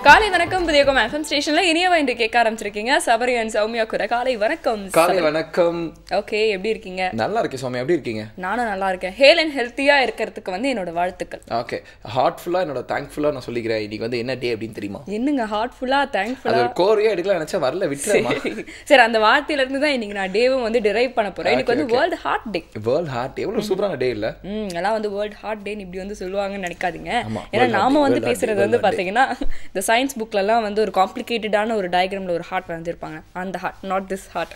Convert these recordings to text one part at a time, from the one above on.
காலை வணக்கம் புதியகம் எஃப்எம் ஸ்டேஷன்ல இனியவா என்று கேட்க ஆரம்பிச்சிருக்கீங்க. சபரி அண்ட் சௌமியா கூட காலை வணக்கம். காலை வணக்கம். ஓகே, எப்படி இருக்கீங்க? நல்லா இருக்கேன் சௌமியா, எப்படி இருக்கீங்க? நானும் நல்லா இருக்கேன். ஹேல் அண்ட் ஹெல்த்தியா இருக்கிறதுக்கு வந்து என்னோட வாழ்த்துக்கள். ஓகே, ஹார்ட்ஃபுல்லா என்னோட தேங்க்ஃபுல்லா நான் சொல்லிக்கிறேன். இன்னைக்கு வந்து என்ன டே அப்படின்னு தெரியுமா? என்னங்க ஹார்ட்ஃபுல்லா தேங்க்ஃபுல்லா? அது கோரியா எடுக்கலாம் நினைச்சா வரல, விட்டுறமா. சரி, அந்த வார்த்தையில இருந்து தான் இன்னைக்கு நான் டேவும் வந்து டிரைவ் பண்ண போறேன். இன்னைக்கு வந்து வேர்ல்ட் ஹார்ட் டே. வேர்ல்ட் ஹார்ட் எவ்வளவு சூப்பரான டே இல்ல? எல்லாம் வந்து வேர்ல்ட் ஹார்ட் டே இப்படி வந்து சொல்லுவாங்கன்னு நினைக்காதீங்க. ஏன்னா நாம வந்து பேசுறது வந்து பாத்தீங்கன்னா இந்த சயின்ஸ் புக்ல எல்லாம் வந்து ஒரு காம்ப்ளிகேட்டடான ஒரு டயக்ராம்ல ஒரு ஹார்ட் வரைஞ்சிருப்பாங்க. அந்த ஹார்ட், நாட் திஸ் ஹார்ட்.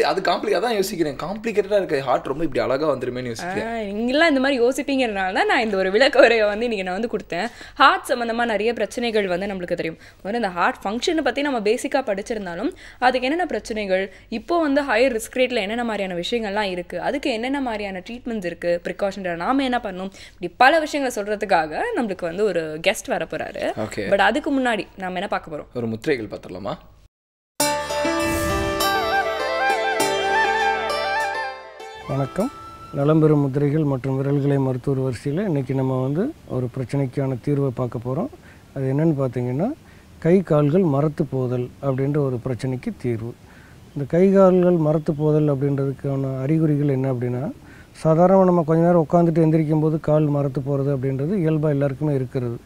அது காம்ப்ளிகேட்டா தான் யோசிக்கிறேன். காம்ப்ளிகேட்டடா இருக்க ஹார்ட் ரொம்ப இப்படி அழகா வந்துருமேன்னு யோசிக்கிறேன். நீங்களாம் இந்த மாதிரி யோசிப்பீங்கறனால தான் நான் இந்த ஒரு விளக்க உரையை வந்து இன்னைக்கு நான் வந்து கொடுத்தேன். ஹார்ட் சம்பந்தமா நிறைய பிரச்சனைகள் வந்து நம்மளுக்கு தெரியும். முதல்ல இந்த ஹார்ட் ஃபங்க்ஷனை பத்தி நம்ம பேசிக்கா படிச்சிருந்தாலும் அதுக்கு என்னென்ன பிரச்சனைகள், இப்போ வந்து ஹையர் ரிஸ்க் ரேட்ல என்னென்ன மாதிரியான விஷயங்கள்லாம் இருக்கு, அதுக்கு என்னென்ன மாதிரியான ட்ரீட்மெண்ட்ஸ் இருக்கு, ப்ரிகாஷன் நாம என்ன பண்ணணும், இப்படி பல விஷயங்களை சொல்றதுக்காக நம்மளுக்கு வந்து ஒரு கெஸ்ட் வர போறாரு. பட் அதுக்கு முன்னாடி நாம என்ன பார்க்க போறோம்? ஒரு முத்திரைகள் பார்த்துடலாமா? வணக்கம். நலம்பெறும் முத்திரைகள் மற்றும் விரல்களை மருத்துவர் வரிசையில் இன்றைக்கி நம்ம வந்து ஒரு பிரச்சனைக்கான தீர்வை பார்க்க போகிறோம். அது என்னென்னு பார்த்தீங்கன்னா கை கால்கள் மரத்து போதல் அப்படின்ற ஒரு பிரச்சனைக்கு தீர்வு. இந்த கை கால்கள் மரத்து போதல் அப்படின்றதுக்கான அறிகுறிகள் என்ன அப்படின்னா, சாதாரணமாக நம்ம கொஞ்ச நேரம் உட்காந்துட்டு எந்திரிக்கும் போது கால் மரத்து போகிறது அப்படின்றது இயல்பாக எல்லாருக்குமே இருக்கிறது.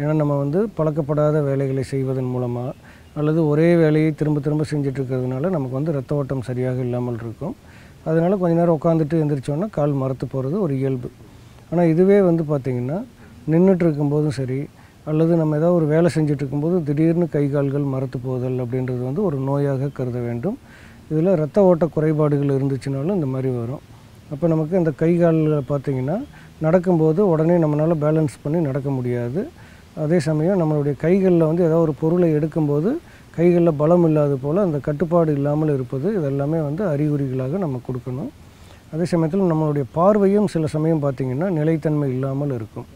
ஏன்னா நம்ம வந்து பழக்கப்படாத வேலைகளை செய்வதன் மூலமாக அல்லது ஒரே வேலையை திரும்ப திரும்ப செஞ்சிட்ருக்கிறதுனால நமக்கு வந்து ரத்த ஓட்டம் சரியாக இல்லாமல் இருக்கும். அதனால் கொஞ்ச நேரம் உட்காந்துட்டு எந்திரிச்சோன்னா கால் மரத்து போகிறது ஒரு இயல்பு. ஆனால் இதுவே வந்து பார்த்திங்கன்னா நின்றுட்டு இருக்கும்போதும் சரி அல்லது நம்ம ஏதாவது ஒரு வேலை செஞ்சிட்ருக்கும்போது திடீர்னு கை கால்கள் மரத்து போதல் அப்படின்றது வந்து ஒரு நோயாக கருத வேண்டும். இதில் ரத்த ஓட்ட குறைபாடுகள் இருந்துச்சுனாலும் இந்த மாதிரி வரும். அப்போ நமக்கு இந்த கை காலில் பார்த்திங்கன்னா நடக்கும்போது உடனே நம்மளால் பேலன்ஸ் பண்ணி நடக்க முடியாது. அதே சமயம் நம்மளுடைய கைகளில் வந்து ஏதாவது ஒரு பொருளை எடுக்கும்போது கைகளில் பலம் இல்லாத போல் அந்த கட்டுப்பாடு இல்லாமல் இருப்பது, இதெல்லாமே வந்து அறிகுறிகளாக நம்ம கொடுக்கணும். அதே சமயத்தில் நம்மளுடைய பார்வையும் சில சமயம் பார்த்திங்கன்னா நிலைத்தன்மை இல்லாமல் இருக்கும்.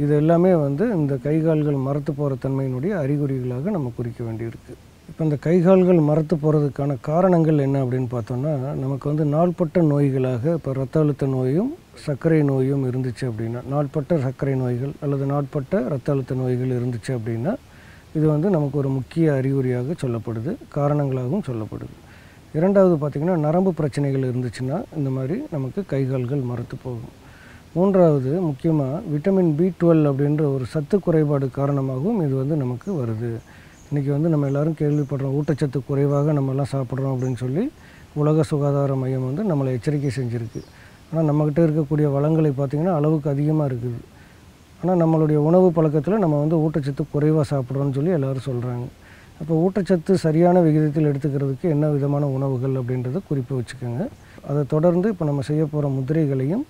இது எல்லாமே வந்து இந்த கைகால்கள் மரத்து போகிற தன்மையினுடைய அறிகுறிகளாக நம்ம குறிக்க வேண்டியிருக்கு. இப்போ இந்த கைகால்கள் மரத்து போகிறதுக்கான காரணங்கள் என்ன அப்படின்னு பார்த்தோன்னா, நமக்கு வந்து நாள்பட்ட நோய்களாக இப்போ ரத்த அழுத்த நோயும் சர்க்கரை நோயும் இருந்துச்சு அப்படின்னா, நாள்பட்ட சர்க்கரை நோய்கள் அல்லது நாள்பட்ட ரத்த அழுத்த நோய்கள் இருந்துச்சு அப்படின்னா இது வந்து நமக்கு ஒரு முக்கிய அறிகுறியாக சொல்லப்படுது, காரணங்களாகவும் சொல்லப்படுது. இரண்டாவது பார்த்திங்கன்னா நரம்பு பிரச்சனைகள் இருந்துச்சுன்னா இந்த மாதிரி நமக்கு கைகால்கள் மரத்து போகும். மூன்றாவது முக்கியமாக விட்டமின் B12 அப்படின்ற ஒரு சத்து குறைபாடு காரணமாகவும் இது வந்து நமக்கு வருது. இன்றைக்கி வந்து நம்ம எல்லோரும் கேள்விப்படுறோம், ஊட்டச்சத்து குறைவாக நம்மலாம் சாப்பிட்றோம் அப்படின்னு சொல்லி உலக சுகாதார மையம் வந்து நம்மளை எச்சரிக்கை செஞ்சுருக்கு. ஆனால் நம்மக்கிட்ட இருக்கக்கூடிய வளங்களை பார்த்திங்கன்னா அளவுக்கு அதிகமாக இருக்குது. ஆனால் நம்மளுடைய உணவு பழக்கத்தில் நம்ம வந்து ஊட்டச்சத்து குறைவாக சாப்பிட்றோன்னு சொல்லி எல்லோரும் சொல்கிறாங்க. அப்போ ஊட்டச்சத்து சரியான விகிதத்தில் எடுத்துக்கிறதுக்கு என்ன விதமான உணவுகள் அப்படின்றத குறிப்பு வச்சுக்கோங்க. அதை தொடர்ந்து இப்போ நம்ம செய்ய போகிற முத்திரைகளையும்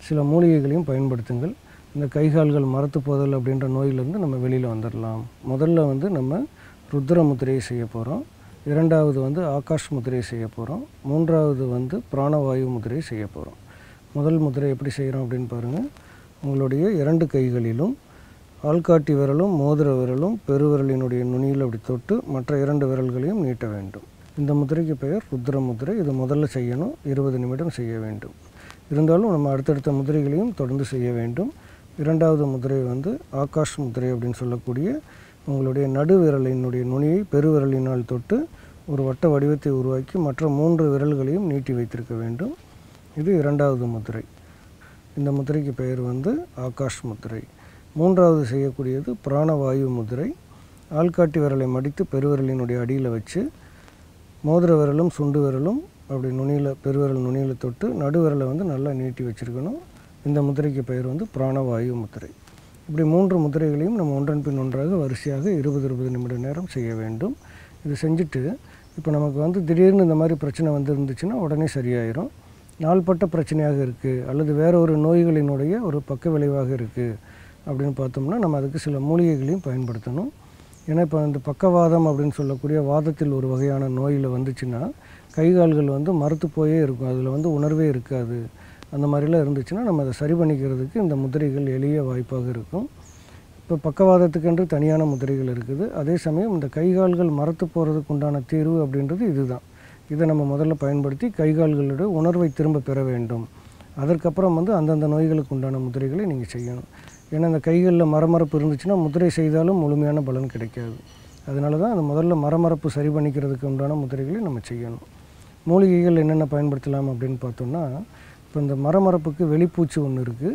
சில மூலிகைகளையும் பயன்படுத்துங்கள். இந்த கைகால்கள் மரத்து போதல் அப்படின்ற நோயிலிருந்து நம்ம வெளியில் வந்துடலாம். முதல்ல வந்து நம்ம ருத்ர முத்திரையை செய்ய போகிறோம். இரண்டாவது வந்து ஆகாஷ் முத்திரையை செய்ய போகிறோம். மூன்றாவது வந்து பிராணவாயு முத்திரையை செய்ய போகிறோம். முதல் முத்திரை எப்படி செய்கிறோம் அப்படின்னு பாருங்கள். உங்களுடைய 2 கைகளிலும் ஆள்காட்டி விரலும் மோதிர விரலும் பெருவிரலினுடைய நுனியில் அப்படி தொட்டு மற்ற 2 விரல்களையும் நீட்ட வேண்டும். இந்த முத்திரைக்கு பெயர் ருத்ர முத்திரை. இது முதல்ல செய்யணும், 20 நிமிடம் செய்ய வேண்டும். இருந்தாலும் நம்ம அடுத்தடுத்த முத்திரைகளையும் தொடர்ந்து செய்ய வேண்டும். இரண்டாவது முத்திரை வந்து ஆகாஷ் முத்திரை அப்படின்னு சொல்லக்கூடிய உங்களுடைய நடு விரலினுடைய நுனியை பெருவிரலினால் தொட்டு ஒரு வட்ட வடிவத்தை உருவாக்கி மற்ற 3 விரல்களையும் நீட்டி வைத்திருக்க வேண்டும். இது இரண்டாவது முத்திரை. இந்த முத்திரைக்கு பெயர் வந்து ஆகாஷ் முத்திரை. மூன்றாவது செய்யக்கூடியது பிராணவாயு முத்திரை. ஆள்காட்டி விரலை மடித்து பெருவிரலினுடைய அடியில் வச்சு மோதிர விரலும் சுண்டு விரலும் அப்படி நுனியில் பெருவிரல் நுனியில் தொட்டு நடுவிரலை வந்து நல்லா நீட்டி வச்சுருக்கணும். இந்த முத்திரைக்கு பெயர் வந்து பிராணவாயு முத்திரை. இப்படி 3 முத்திரைகளையும் நம்ம ஒன்றன் பின் ஒன்றாக வரிசையாக 20 நிமிட நேரம் செய்ய வேண்டும். இது செஞ்சுட்டு இப்போ நமக்கு வந்து திடீர்னு இந்த மாதிரி பிரச்சனை வந்து இருந்துச்சுன்னா உடனே சரியாயிடும். நாள்பட்ட பிரச்சனையாக இருக்குது அல்லது வேறு ஒரு நோய்களினுடைய ஒரு பக்க விளைவாக இருக்குது அப்படின்னு பார்த்தோம்னா நம்ம அதுக்கு சில மூலிகைகளையும் பயன்படுத்தணும். ஏன்னா இப்போ இந்த பக்கவாதம் அப்படின்னு சொல்லக்கூடிய வாதத்தில் ஒரு வகையான நோயில் வந்துச்சுன்னா கைகால்கள் வந்து மரத்து போயே இருக்கும், அதில் வந்து உணர்வே இருக்காது. அந்த மாதிரிலாம் இருந்துச்சுன்னா நம்ம அதை சரி பண்ணிக்கிறதுக்கு இந்த முத்திரைகள் எளிய வாய்ப்பாக இருக்கும். இப்போ பக்கவாதத்துக்கென்று தனியான முத்திரைகள் இருக்குது. அதே சமயம் இந்த கைகால்கள் மரத்து போகிறதுக்கு உண்டான தீர்வு அப்படின்றது இதுதான். இதை நம்ம முதல்ல பயன்படுத்தி கைகால்களோட உணர்வை திரும்ப பெற வேண்டும். அதற்கப்புறம் வந்து அந்தந்த நோய்களுக்கு உண்டான முத்திரைகளை நீங்கள் செய்யணும். ஏன்னா அந்த கைகளில் மரமரப்பு இருந்துச்சுன்னா முத்திரை செய்தாலும் முழுமையான பலன் கிடைக்காது. அதனால தான் அந்த முதல்ல மரமரப்பு சரி பண்ணிக்கிறதுக்கு உண்டான முத்திரைகளை நம்ம செய்யணும். மூலிகைகள் என்னென்ன பயன்படுத்தலாம் அப்படின்னு பார்த்தோம்னா, இப்போ இந்த மரமரப்புக்கு வெளிப்பூச்சி ஒன்று இருக்குது,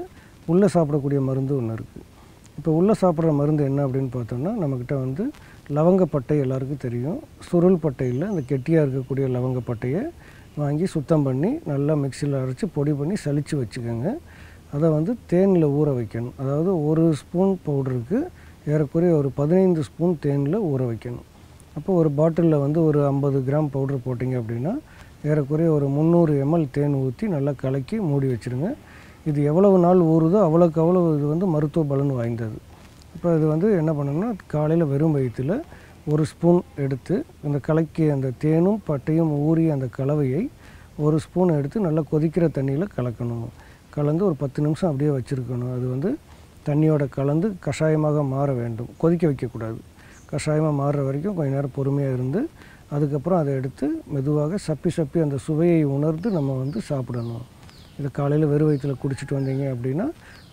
உள்ளே சாப்பிடக்கூடிய மருந்து ஒன்று இருக்குது. இப்போ உள்ளே சாப்பிட்ற மருந்து என்ன அப்படின்னு பார்த்தோம்னா, நம்மக்கிட்ட வந்து லவங்கப்பட்டை எல்லாருக்கும் தெரியும். சுருள் பட்டையில் அந்த கெட்டியாக இருக்கக்கூடிய லவங்கப்பட்டையை வாங்கி சுத்தம் பண்ணி நல்லா மிக்சியில் அரைச்சி பொடி பண்ணி சலித்து வச்சுக்கோங்க. அதை வந்து தேனில் ஊற வைக்கணும். அதாவது 1 ஸ்பூன் பவுடருக்கு ஏறக்குறைய ஒரு 15 ஸ்பூன் தேனில் ஊற வைக்கணும். அப்போ ஒரு பாட்டிலில் வந்து ஒரு 50 கிராம் பவுடர் போட்டிங்க அப்படின்னா ஏறக்குறைய ஒரு 300 ml தேன் ஊற்றி நல்லா கலக்கி மூடி வச்சுருங்க. இது எவ்வளவு நாள் ஊறுதோ அவ்வளோக்கு அவ்வளோ இது வந்து மருத்துவ பலன் வாய்ந்தது. இப்போ இது வந்து என்ன பண்ணணும்னா, காலையில் வெறும் வயிற்றில் 1 ஸ்பூன் எடுத்து அந்த கலக்கி அந்த தேனும் பட்டையும் ஊறிய அந்த கலவையை 1 ஸ்பூன் எடுத்து நல்லா கொதிக்கிற தண்ணியில் கலக்கணும். கலந்து ஒரு 10 நிமிஷம் அப்படியே வச்சுருக்கணும். அது வந்து தண்ணியோட கலந்து கஷாயமாக மாற வேண்டும். கொதிக்க வைக்கக்கூடாது. கஷாயமாக மாறுற வரைக்கும் கொஞ்சம் நேரம் பொறுமையாக இருந்து அதுக்கப்புறம் அதை எடுத்து மெதுவாக சப்பி அந்த சுவையை உணர்ந்து நம்ம வந்து சாப்பிடணும். இதை காலையில் வெறும் வயிற்றில் குடிச்சிட்டு வந்தீங்க அப்படின்னா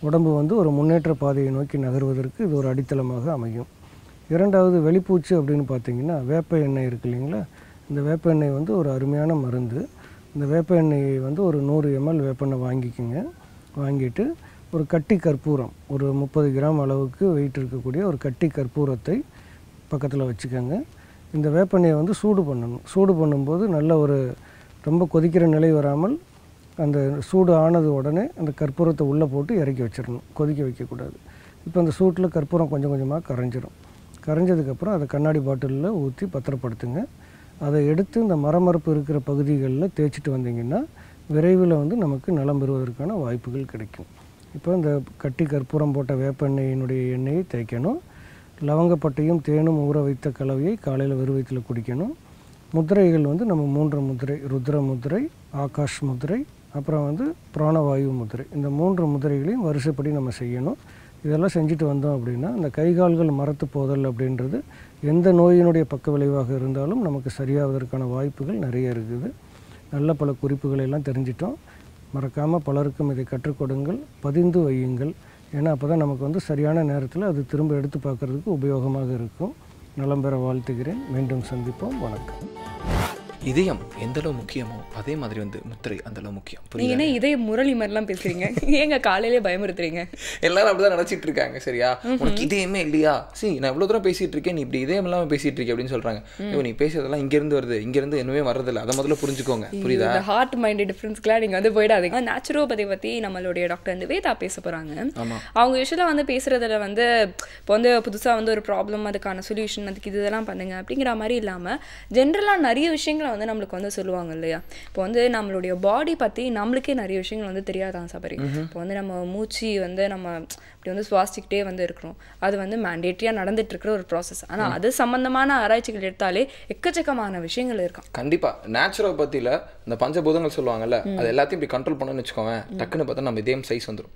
உடம்பு வந்து ஒரு முன்னேற்ற பாதையை நோக்கி நகர்வதற்கு இது ஒரு அடித்தளமாக அமையும். இரண்டாவது வெளிப்பூச்சி அப்படின்னு பார்த்தீங்கன்னா, வேப்ப எண்ணெய் இருக்குது இல்லைங்களா, இந்த வேப்ப எண்ணெய் வந்து ஒரு அருமையான மருந்து. இந்த வேப்ப எண்ணெய் வந்து ஒரு 100 ml வேப்பெண்ணெய் வாங்கிக்கோங்க. வாங்கிட்டு ஒரு கட்டி கற்பூரம், ஒரு 30 கிராம் அளவுக்கு வெயிட் இருக்கக்கூடிய ஒரு கட்டி கற்பூரத்தை பக்கத்தில் வச்சுக்கோங்க. இந்த வேப்பெண்ணெயை வந்து சூடு பண்ணணும். சூடு பண்ணும்போது நல்ல ஒரு ரொம்ப கொதிக்கிற நிலை வராமல் அந்த சூடு ஆனது உடனே அந்த கற்பூரத்தை உள்ளே போட்டு இறக்கி வச்சிடணும். கொதிக்க வைக்கக்கூடாது. இப்போ அந்த சூட்டில் கற்பூரம் கொஞ்சம் கொஞ்சமாக கரைஞ்சிரும். கரைஞ்சதுக்கப்புறம் அதை கண்ணாடி பாட்டிலில் ஊற்றி பத்திரப்படுத்துங்க. அதை எடுத்து இந்த மரமரப்பு இருக்கிற பகுதிகளில் தேய்ச்சிட்டு வந்தீங்கன்னா விரைவில் வந்து நமக்கு நலம் பெறுவதற்கான வாய்ப்புகள் கிடைக்கும். இப்போ இந்த கட்டி கற்பூரம் போட்ட வேப்பெண்ணெயினுடைய எண்ணெயை தேய்க்கணும். லவங்கப்பட்டையும் தேனும் ஊற வைத்த கலவையை காலையில் வெறும் வயிற்றில் குடிக்கணும். முத்திரைகள் வந்து நம்ம 3 முத்திரை, ருத்ர முத்திரை, ஆகாஷ் முத்திரை, அப்புறம் வந்து பிராணவாயு முத்திரை, இந்த 3 முத்திரைகளையும் வரிசைப்படி நம்ம செய்யணும். இதெல்லாம் செஞ்சுட்டு வந்தோம் அப்படின்னா அந்த கைகால்கள் மரத்து போதல் அப்படின்றது எந்த நோயினுடைய பக்க விளைவாக இருந்தாலும் நமக்கு சரியாவதற்கான வாய்ப்புகள் நிறைய இருக்குது. நல்ல பல குறிப்புகளை எல்லாம் தெரிஞ்சிட்டோம். மறக்காமல் பலருக்கும் இதை கற்றுக் கொடுங்கள், பதிந்து வையுங்கள். ஏன்னா அப்போ தான் நமக்கு வந்து சரியான நேரத்தில் அது திரும்ப எடுத்து பார்க்குறதுக்கு உபயோகமாக இருக்கும். நலம் பெற வாழ்த்துகிறேன். மீண்டும் சந்திப்போம். வணக்கம். இதயம் எந்த அளவு முக்கியமோ அதே மாதிரி வந்து முத்திரை அந்த அளவு முக்கியம். நீங்க என்ன இதயம் முரளி மாதிரிலாம் பேசுறீங்க? ஏங்க காலையிலே பயமுறுத்துறீங்க? எல்லாரும் அப்படிதான் நினைச்சிட்டு இருக்காங்க. சரியா, உனக்கு இதயமே இல்லையா? நான் இவ்வளவு தூரம் பேசிட்டு இருக்கேன், நீ இப்படி இதயம் இல்லாம பேசிட்டு இருக்கேன் அப்படின்னு சொல்றாங்க. நீ பேசுறதெல்லாம் இங்க இருந்து வருது, இங்க இருந்து என்னவே வர்றதில்ல. அதை முதல்ல புரிஞ்சுக்கோங்க. புரியுதா? ஹார்ட் மைண்ட் டிஃபரன்ஸ்க்குலாம் நீங்க வந்து போயிடாதீங்க. நேச்சுரோபதி பத்தி நம்மளுடைய டாக்டர் நிவேதா பேச போறாங்க. அவங்க யூஸ்வலா வந்து பேசுறதுல வந்து இப்போ வந்து புதுசா வந்து ஒரு ப்ராப்ளம், அதுக்கான சொல்யூஷன், அதுக்கு இதெல்லாம் பண்ணுங்க அப்படிங்கிற மாதிரி இல்லாம ஜென்ரலா நிறைய விஷயங்களை வந்து நம்மளுக்கு வந்து சொல்லுவாங்க இல்லையா. இப்போ வந்து நம்மளுடைய பாடி பத்தி நம்மளுக்கே நிறைய விஷயங்கள் வந்து தெரியாதான் சபரி. இப்போ வந்து நம்ம மூச்சு வந்து நம்ம இப்படி வந்து சுவாசிக்கிட்டே வந்து இருக்கிறோம். அது வந்து மேண்டேட்டரியா நடந்துட்டு இருக்கிற ஒரு ப்ராசஸ். ஆனா அது சம்பந்தமான ஆராய்ச்சிகள் எடுத்தாலே எக்கச்சக்கமான விஷயங்கள் இருக்கும். கண்டிப்பா நேச்சுரோபதியில இந்த பஞ்சபூதங்கள் சொல்லுவாங்கல்ல, அது எல்லாத்தையும் இப்படி கண்ட்ரோல் பண்ணணும்னு வச்சுக்கோங்க. டக்குன்னு பார்த்தா நம்ம இதயம் சைஸ் வந்துடும்.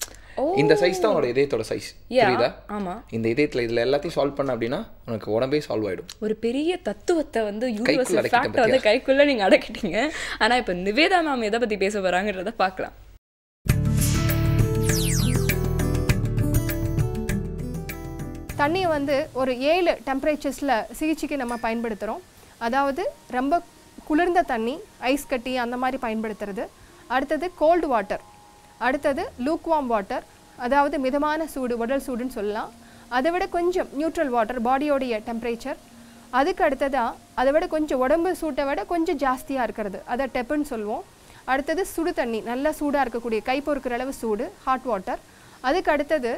இந்த சைஸ் தான் உன்னோட இதயத்தோட சைஸ். புரியுதா? ஆமா. இந்த இதயத்துல இதுல எல்லாத்தையும் சால்வ் பண்ண அப்படின்னா உனக்கு உடம்பே சால்வ் ஆயிடும். ஒரு பெரிய தத்துவத்தை வந்து யூனிவர்சல் ஃபேக்ட் வந்து கைக்குள்ள நீங்க அடக்கிட்டீங்க. ஆனா இப்ப நிவேதா மேம் எதை பத்தி பேச வராங்கன்றத பார்க்கலாம். தண்ணியை வந்து ஒரு 7 டெம்பரேச்சர்ஸில் சிகிச்சைக்கு நம்ம பயன்படுத்துகிறோம். அதாவது ரொம்ப குளிர்ந்த தண்ணி, ஐஸ் கட்டி அந்த மாதிரி பயன்படுத்துறது. அடுத்தது கோல்டு வாட்டர், அடுத்தது லூக்வார்ம் வாட்டர், அதாவது மிதமான சூடு, உடல் சூடுன்னு சொல்லலாம். அதை விட கொஞ்சம் நியூட்ரல் வாட்டர், பாடியோடைய டெம்பரேச்சர். அதுக்கு அடுத்ததாக அதை விட கொஞ்சம் உடம்பு சூட்டை விட கொஞ்சம் ஜாஸ்தியாக இருக்கிறது, அதை டெப்புன்னு சொல்லுவோம். அடுத்தது சுடு தண்ணி, நல்லா சூடாக இருக்கக்கூடிய கை பொறுக்கிற அளவு சூடு, ஹாட் வாட்டர். அதுக்கு அடுத்தது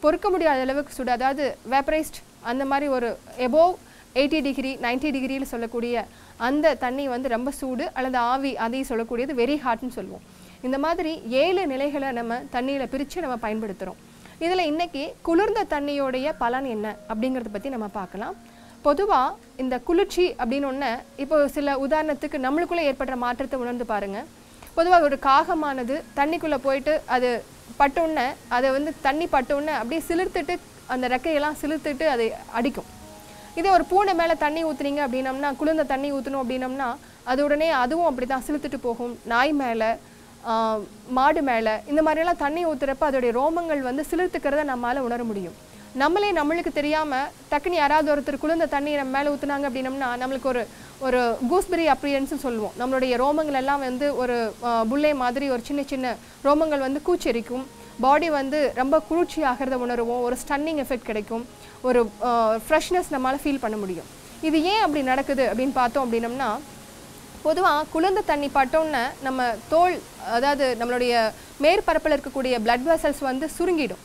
பொறுக்க முடியாத அளவுக்கு சூடு, அதாவது வேப்பரைஸ்ட், அந்த மாதிரி ஒரு எபோவ் 80 டிகிரி 90 டிகிரியில் சொல்லக்கூடிய அந்த தண்ணி வந்து ரொம்ப சூடு, அல்லது ஆவி அதையும் சொல்லக்கூடியது வெரி ஹாட்னு சொல்லுவோம். இந்த மாதிரி 7 நிலைகளை நம்ம தண்ணியில் பிரித்து நம்ம பயன்படுத்துகிறோம். இதில் இன்றைக்கி குளிர்ந்த தண்ணியோடைய பலன் என்ன அப்படிங்கிறத பற்றி நம்ம பார்க்கலாம். பொதுவாக இந்த குளிர்ச்சி அப்படின்னு ஒன்று, இப்போ சில உதாரணத்துக்கு நம்மளுக்குள்ளே ஏற்படுற மாற்றத்தை உணர்ந்து பாருங்கள். பொதுவாக ஒரு காகமானது தண்ணிக்குள்ளே போயிட்டு அது பட்டோன்னே, அதை வந்து தண்ணி பட்டோன்னே அப்படியே சிலிர்த்துட்டு அந்த ரெக்கையெல்லாம் சிலிர்த்துட்டு அதை அடிக்கும். இதே ஒரு பூனை மேலே தண்ணி ஊற்றுனீங்க அப்படின்னம்னா, குளிர்ந்த தண்ணி ஊற்றணும் அப்படின்னம்னா அது உடனே அதுவும் அப்படி தான் சிலிர்த்துட்டு போகும். நாய் மேலே, மாடு மேலே இந்த மாதிரியெல்லாம் தண்ணி ஊற்றுறப்ப அதோடைய ரோமங்கள் வந்து சிலிர்த்துக்கிறத நம்மளால் உணர முடியும். நம்மளுக்கு தெரியாமல் டக்குன்னு யாராவது ஒருத்தர் குளிர்ந்த தண்ணி நம்ம மேலே ஊற்றுனாங்க அப்படின்னம்னா நம்மளுக்கு ஒரு கூஸ்பெரி அப்ரியன்ஸ்னு சொல்லுவோம். நம்மளுடைய ரோமங்கள் எல்லாம் வந்து ஒரு புல்லை மாதிரி ஒரு சின்ன சின்ன ரோமங்கள் வந்து கூச்சரிக்கும். பாடி வந்து ரொம்ப குளிர்ச்சி ஆகிறத உணருவோம். ஒரு ஸ்டன்னிங் எஃபெக்ட் கிடைக்கும். ஒரு ஃப்ரெஷ்னஸ் நம்மளால் ஃபீல் பண்ண முடியும். இது ஏன் அப்படி நடக்குது அப்படின்னு பார்த்தோம் அப்படின்னம்னா, பொதுவாக குளிர்ந்த தண்ணி பட்டோன்னு நம்ம தோல், அதாவது நம்மளுடைய மேற்பரப்பில் இருக்கக்கூடிய பிளட் வெசல்ஸ் வந்து சுருங்கிடும்.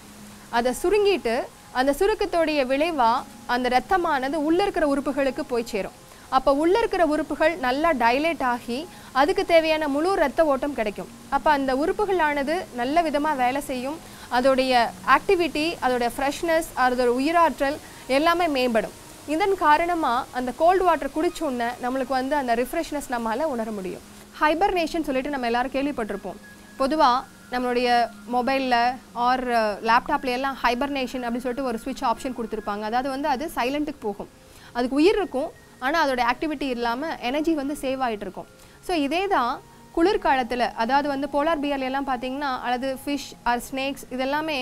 அதை சுருங்கிட்டு அந்த சுருக்கத்தோடைய விளைவாக அந்த ரத்தமானது உள்ளே இருக்கிற உறுப்புகளுக்கு போய் சேரும். அப்போ உள்ளே இருக்கிற உறுப்புகள் நல்லா டைலேட் ஆகி அதுக்கு தேவையான முழு ரத்த ஓட்டம் கிடைக்கும். அப்போ அந்த உறுப்புகளானது நல்ல விதமாக வேலை செய்யும். அதோடைய ஆக்டிவிட்டி, அதோடைய ஃப்ரெஷ்னஸ், அதோட உயிராற்றல் எல்லாமே மேம்படும். இதன் காரணமாக அந்த கோல்டு வாட்டர் குடிச்சோன்னே நம்மளுக்கு வந்து அந்த ரிஃப்ரெஷ்னஸ் நம்மளால் உணர முடியும். ஹைபர்னேஷன் சொல்லிட்டு நம்ம எல்லாரும் கேள்விப்பட்டிருப்போம். பொதுவாக நம்மளுடைய மொபைலில் ஆர் லேப்டாப்ல எல்லாம் ஹைபர்னேஷன் அப்படின்னு சொல்லிட்டு ஒரு ஸ்விட்ச் ஆப்ஷன் கொடுத்துருப்பாங்க. அதாவது வந்து அது சைலண்ட்டுக்கு போகும். அதுக்கு உயிர் இருக்கும், ஆனால் அதோட ஆக்டிவிட்டி இல்லாமல் எனர்ஜி வந்து சேவ் ஆகிட்டு இருக்கும். ஸோ இதே தான் குளிர்காலத்தில், அதாவது வந்து போலார் பியர்ல எல்லாம் பார்த்தீங்கன்னா, அல்லது ஃபிஷ் ஆர் ஸ்னேக்ஸ் இதெல்லாமே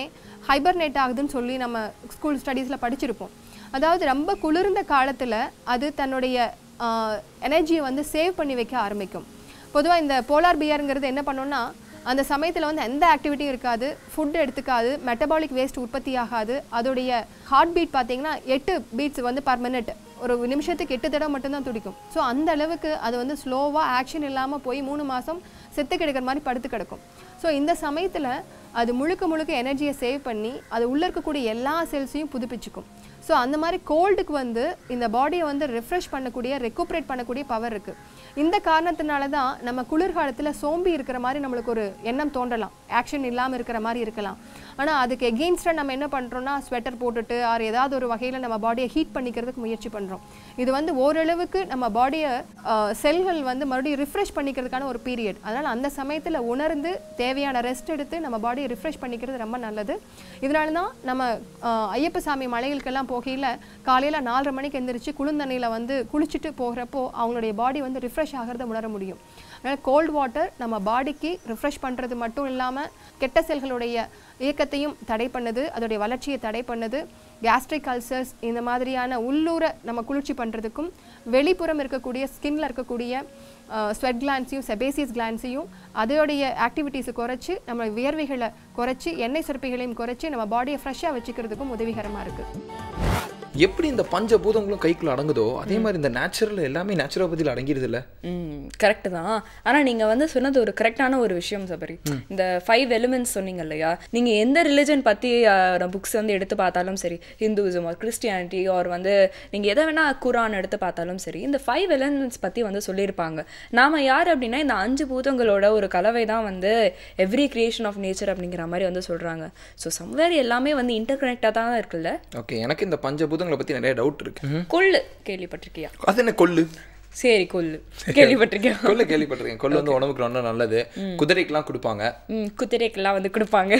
ஹைபர்னேட் ஆகுதுன்னு சொல்லி நம்ம ஸ்கூல் ஸ்டடீஸில் படிச்சிருப்போம். அதாவது ரொம்ப குளிர்ந்த காலத்தில் அது தன்னுடைய எனர்ஜியை வந்து சேவ் பண்ணி வைக்க ஆரம்பிக்கும். பொதுவாக இந்த போலார் பியருங்கிறது என்ன பண்ணோன்னா, அந்த சமயத்தில் வந்து எந்த ஆக்டிவிட்டியும் இருக்காது, ஃபுட் எடுத்துக்காது, மெட்டபாலிக் வேஸ்ட் உற்பத்தி ஆகாது. அதோடைய ஹார்ட் பீட் பார்த்தீங்கன்னா 8 பீட்ஸ் வந்து பர் மினிட், ஒரு நிமிஷத்துக்கு 8 தடவை மட்டும்தான் துடிக்கும். ஸோ அந்த அளவுக்கு அது வந்து ஸ்லோவாக ஆக்ஷன் இல்லாமல் போய் 3 மாதம் செத்து கிடக்கிற மாதிரி படுத்து கிடக்கும். ஸோ இந்த சமயத்தில் அது முழுக்க எனர்ஜியை சேவ் பண்ணி அது உள்ளே இருக்கக்கூடிய எல்லா செல்ஸையும் புதுப்பிச்சுக்கும். ஸோ அந்த மாதிரி கோல்டுக்கு வந்து இந்த பாடியை வந்து ரிஃப்ரெஷ் பண்ணக்கூடிய, ரெக்குப்ரேட் பண்ணக்கூடிய பவர் இருக்குது. இந்த காரணத்தினால தான் நம்ம குளிர்காலத்தில் சோம்பி இருக்கிற மாதிரி நம்மளுக்கு ஒரு எண்ணம் தோன்றலாம், ஆக்ஷன் இல்லாமல் இருக்கிற மாதிரி இருக்கலாம். ஆனால் அதுக்கு எகெயின்ஸ்டாக நம்ம என்ன பண்ணுறோன்னா, ஸ்வெட்டர் போட்டுட்டு ஆர் ஏதாவது ஒரு வகையில் நம்ம பாடியை ஹீட் பண்ணிக்கிறதுக்கு முயற்சி பண்ணுறோம். இது வந்து ஓரளவுக்கு நம்ம பாடியை செல்கள் வந்து மறுபடியும் ரிஃப்ரெஷ் பண்ணிக்கிறதுக்கான ஒரு பீரியட். அதனால் அந்த சமயத்தில் உணர்ந்து தேவையான ரெஸ்ட் எடுத்து நம்ம பாடியை ரிஃப்ரெஷ் பண்ணிக்கிறது ரொம்ப நல்லது. இதனால தான் நம்ம ஐயப்ப சாமி மலைகளுக்கெல்லாம் போகையில் காலையில் 4:30 மணிக்கு எந்திரிச்சு குளிர்ந்தண்ணியில் வந்து குளிச்சுட்டு போகிறப்போ அவங்களுடைய பாடி வந்து ரிஃப்ரெஷ் ஆகிறத உணர முடியும். அதனால் கோல்டு வாட்டர் நம்ம பாடிக்கு ரிஃப்ரெஷ் பண்ணுறது மட்டும் இல்லாமல் கெட்ட செல்களுடைய இயக்கத்தையும் தடை பண்ணுது, அதோடைய வளர்ச்சியை தடை பண்ணுது. கேஸ்ட்ரிக் அல்சர்ஸ் இந்த மாதிரியான உள்ளூரை நம்ம குளிர்ச்சி பண்ணுறதுக்கும், வெளிப்புறம் இருக்கக்கூடிய ஸ்கின்ல இருக்கக்கூடிய ஸ்வெட் கிளான்ஸையும் செபேசியஸ் கிளான்ஸையும் அதோடைய ஆக்டிவிட்டீஸை குறைச்சி, நம்ம வியர்வைகளை குறைச்சி, எண்ணெய் சுரப்பிகளையும் குறைச்சி நம்ம பாடியை ஃப்ரெஷ்ஷாக வச்சுக்கிறதுக்கும் உதவிகரமாக இருக்குது. எப்படி இந்த பஞ்சபூதங்களும் கைக்குள்ள அடங்குதோ அதே மாதிரி இந்த நேச்சுரல் எல்லாமே நேச்சுரோபதியில் அடங்கிடுது இல்லை? கரெக்டு தான். ஆனால் நீங்கள் வந்து சொன்னது ஒரு கரெக்டான ஒரு விஷயம் சபரி. இந்த 5 எலிமெண்ட்ஸ் சொன்னீங்க இல்லையா, நீங்கள் எந்த ரிலிஜன் பற்றி புக்ஸ் வந்து எடுத்து பார்த்தாலும் சரி, ஹிந்துவிசம் ஆர் கிறிஸ்டியானிட்டி ஆர் வந்து நீங்கள் எதை வேணால் குரான் எடுத்து பார்த்தாலும் சரி, இந்த 5 எலிமெண்ட்ஸ் பற்றி வந்து சொல்லியிருப்பாங்க. நாம் யார் அப்படின்னா இந்த 5 பூதங்களோட ஒரு கலவை தான் வந்து எவ்ரி கிரியேஷன் ஆஃப் நேச்சர் அப்படிங்கிற மாதிரி வந்து சொல்கிறாங்க. ஸோ சம்வேர் எல்லாமே வந்து இன்டர்கனெக்டாக தான் இருக்குல்ல. ஓகே, எனக்கு இந்த பஞ்சபூதங்களை பற்றி நிறைய டவுட் இருக்கு. கொள்ளு கேள்விப்பட்டிருக்கியா? அது என்ன கொள்ளு? சரி, கொள்ளு கேள்விப்பட்டிருக்கேன். கொள்ளு கேள்விப்பட்டிருக்கேன். கொள்ளு வந்து உடம்புக்கு ரொம்ப நல்லது. குதிரைக்கெல்லாம் கொடுப்பாங்க. குதிரைக்கெல்லாம் வந்து கொடுப்பாங்க.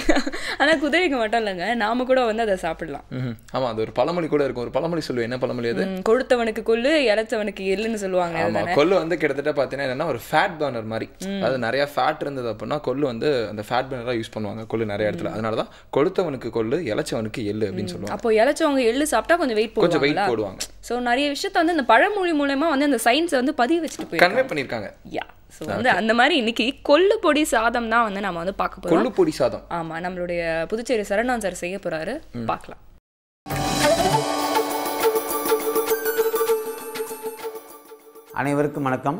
ஆனால் குதிரைக்கு மட்டும் இல்லைங்க, நாம கூட வந்து அதை சாப்பிடலாம். ஆமா, அது ஒரு பழமொழி கூட இருக்கும். ஒரு பழமொழி சொல்லுவேன். என்ன பழமொழி அது? கொடுத்தவனுக்கு கொள்ளு, இறைச்சவனுக்கு எள்ளுன்னு சொல்லுவாங்க. ஆமா, கொள்ளு வந்து கிட்டத்தட்ட பார்த்தீங்கன்னா என்னன்னா ஒரு ஃபேட் பர்னர் மாதிரி. அதாவது நிறைய ஃபேட் இருந்தது அப்படின்னா கொள்ளு வந்து அந்த ஃபேட் பர்னராக யூஸ் பண்ணுவாங்க கொள்ளு நிறைய இடத்துல. அதனால தான் கொடுத்தவனுக்கு கொள்ளு, இளைச்சவனுக்கு எள்ளு அப்படின்னு சொல்லுவாங்க. அப்போ இளைச்சவங்க எள்ளு சாப்பிட்டா கொஞ்சம் வெயிட் போடுவாங்க. ஸோ நிறைய விஷயத்த வந்து இந்த பழமொழி மூலமா வந்து அந்த சயின்ஸை வந்து பதிவு வச்சுட்டு போய் கன்வே பண்ணியிருக்காங்க. யா, ஸோ வந்து அந்த மாதிரி இன்னைக்கு கொள்ளு பொடி சாதம் தான் வந்து நம்ம வந்து பார்க்க போகிறோம். கொள்ளு பொடி சாதம். ஆமாம், நம்மளுடைய புதுச்சேரி சரவணன் சார் செய்ய போகிறாரு, பார்க்கலாம். அனைவருக்கும் வணக்கம்.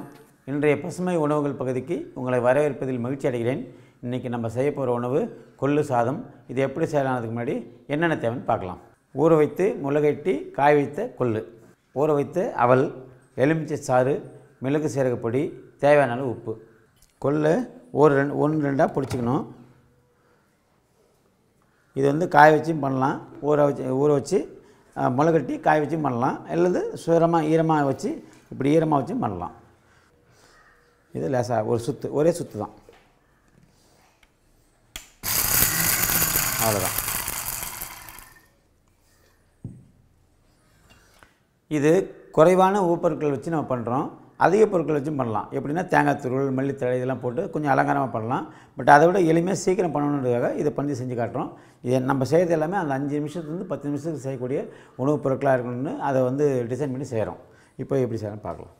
இன்றைய பசுமை உணவுகள் பகுதிக்கு உங்களை வரவேற்பதில் மகிழ்ச்சி அடைகிறேன். இன்றைக்கி நம்ம செய்ய போகிற உணவு கொள்ளு சாதம். இது எப்படி செய்யலாம்னதுக்கு முன்னாடி என்னென்ன தேவைன்னு பார்க்கலாம். ஊற வைத்து முளகட்டி காய வைத்த கொள்ளு, ஊற வைத்து அவல், எலுமிச்சை சாறு, மிளகு சீரகப்பொடி, தேவையான அளவு உப்பு. கொள்ளு 1-2 பிடிச்சிக்கணும். இது வந்து காய வச்சும் பண்ணலாம், ஊற வச்சு முளகட்டி காய வச்சும் பண்ணலாம், அல்லது ஈரமாக வச்சு இப்படி ஈரமாக வச்சும் பண்ணலாம். இது லேசாக ஒரு சுற்று, ஒரே சுற்று தான், அவ்வளோதான். இது குறைவான உப்புப்பொருட்கள் வச்சு நம்ம பண்ணுறோம். அதிக பொருட்கள் வச்சும் பண்ணலாம். எப்படின்னா தேங்காய் துருவல், மல்லித்தழை இதெல்லாம் போட்டு கொஞ்சம் அலங்காரமாக பண்ணலாம். பட் அதை விட எளிமையாக சீக்கிரம் பண்ணணுன்றதுக்காக இதை பண்ணி செஞ்சு காட்டுறோம். இது நம்ம செய்கிறது எல்லாமே அந்த 5 நிமிஷத்துலேருந்து 10 நிமிஷத்துக்கு செய்யக்கூடிய உணவுப் பொருட்களாக இருக்கணும்னு அதை வந்து டிசைன் பண்ணி செய்கிறோம். இப்போ எப்படி செய்யணும்னு பார்க்கலாம்.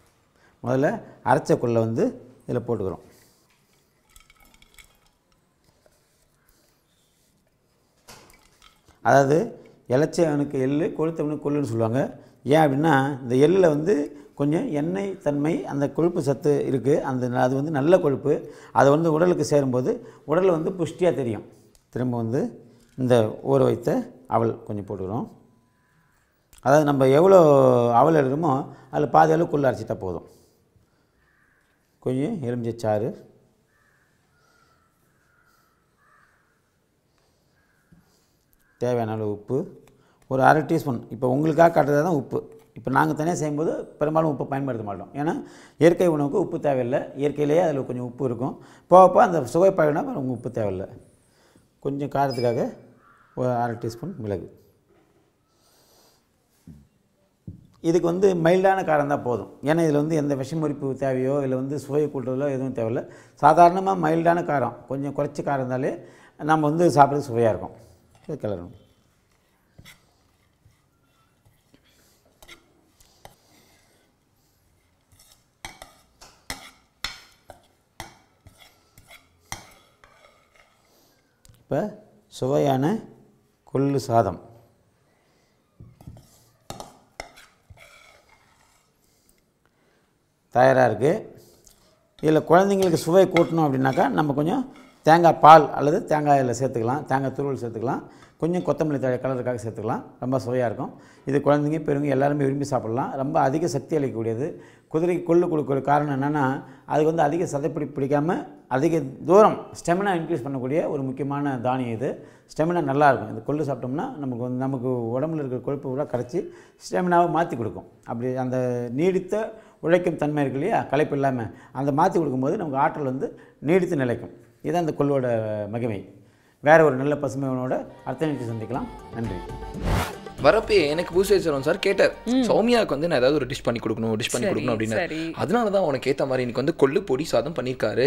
முதல்ல அரைச்ச கொல்லை வந்து இதில் போட்டுக்கிறோம். அதாவது இளைச்சவனுக்கு எள்ளு, கொழுத்தவனுக்கு கொள்ளுன்னு சொல்லுவாங்க. ஏன் அப்படின்னா இந்த எள்ளில் வந்து கொஞ்சம் எண்ணெய் தன்மை, அந்த கொழுப்பு சத்து இருக்குது. அது வந்து நல்ல கொழுப்பு. அதை வந்து உடலுக்கு சேரும்போது உடல் வந்து புஷ்டியாக தெரியும். திரும்ப வந்து இந்த ஊற வைத்த அவல் கொஞ்சம் போட்டுக்கிறோம். அதாவது நம்ம எவ்வளோ அவல் எடுக்கிறோமோ அதில் பாதி அளவு கொள்ளு அரைச்சிட்டா போதும். கொஞ்சம் எலுமிச்சைச்சாறு, தேவையான அளவு உப்பு, ஒரு 1/2 டீஸ்பூன். இப்போ உங்களுக்காக காட்டுறது தான் உப்பு. இப்போ நாங்கள் தனியாக செய்யும்போது பெரும்பாலும் உப்பு பயன்படுத்த மாட்டோம். ஏன்னா இயற்கை உணவுக்கு உப்பு தேவையில்லை. இயற்கையிலேயே அதில் கொஞ்சம் உப்பு இருக்கும். போகப்போ அந்த சுவை பழகினா உங்களுக்கு உப்பு தேவையில்லை. கொஞ்சம் காரத்துக்காக ஒரு 1/2 டீஸ்பூன் மிளகு. இதுக்கு வந்து மைல்டான காரம் தான் போதும். ஏன்னா இதில் வந்து எந்த விஷமுறிப்பு தேவையோ இல்லை வந்து சுவையை கூட்டுறதோ எதுவும் தேவையில்லை. சாதாரணமாக மைல்டான காரம், கொஞ்சம் குறைச்சி காரம் இருந்தாலே நம்ம வந்து சாப்பிட்றது சுவையாக இருக்கும். இது கிளறணும். இப்போ சுவையான கொள்ளு சாதம் தயாராக இருக்குது. இதில் குழந்தைங்களுக்கு சுவை கூட்டணும் அப்படின்னாக்கா நம்ம கொஞ்சம் தேங்காய் பால் அல்லது தேங்காயில் சேர்த்துக்கலாம், தேங்காய் துருவல் சேர்த்துக்கலாம், கொஞ்சம் கொத்தமல்லி தழை கலருக்காக சேர்த்துக்கலாம். ரொம்ப சுவையாக இருக்கும். இது குழந்தைங்க பெரியவங்க எல்லாருமே விரும்பி சாப்பிட்லாம். ரொம்ப அதிக சக்தி அளிக்கக்கூடியது. குதிரைக்கு கொள்ளு கொடுக்குற காரணம் என்னென்னா அதுக்கு வந்து அதிக சதைப்பிடி பிடிக்காமல் அதிக தூரம் ஸ்டெமினா இன்க்ரீஸ் பண்ணக்கூடிய ஒரு முக்கியமான தானியம் இது. ஸ்டெமினா நல்லாயிருக்கும். இந்த கொள்ளு சாப்பிட்டோம்னா நமக்கு உடம்புல இருக்கிற கொழுப்பு கூட கரைச்சி ஸ்டெமினாவை மாற்றி கொடுக்கும். அப்படி அந்த நீடித்த உழைக்கும் தன்மை இருக்கு இல்லையா, களைப்பு இல்லாமல் அந்த மாற்றி கொடுக்கும்போது நமக்கு ஆற்றல் வந்து நீடித்து நிலைக்கும். இதுதான் இந்த கொள்ளோட மகிமை. வேறு ஒரு நல்ல பசுமை உணவோட அடுத்த நிகழ்ச்சி சந்திக்கலாம். நன்றி. வரப்பே எனக்கு பூசேஸ்வரன் சார் கேட்டார், சௌமியாவுக்கு வந்து நான் ஏதாவது ஒரு டிஷ் பண்ணி கொடுக்கணும் அப்படின்னு. அதனாலதான் உனக்கு ஏற்ற மாதிரி எனக்கு வந்து கொள்ளு பொடி சாதம் பண்ணியிருக்காரு.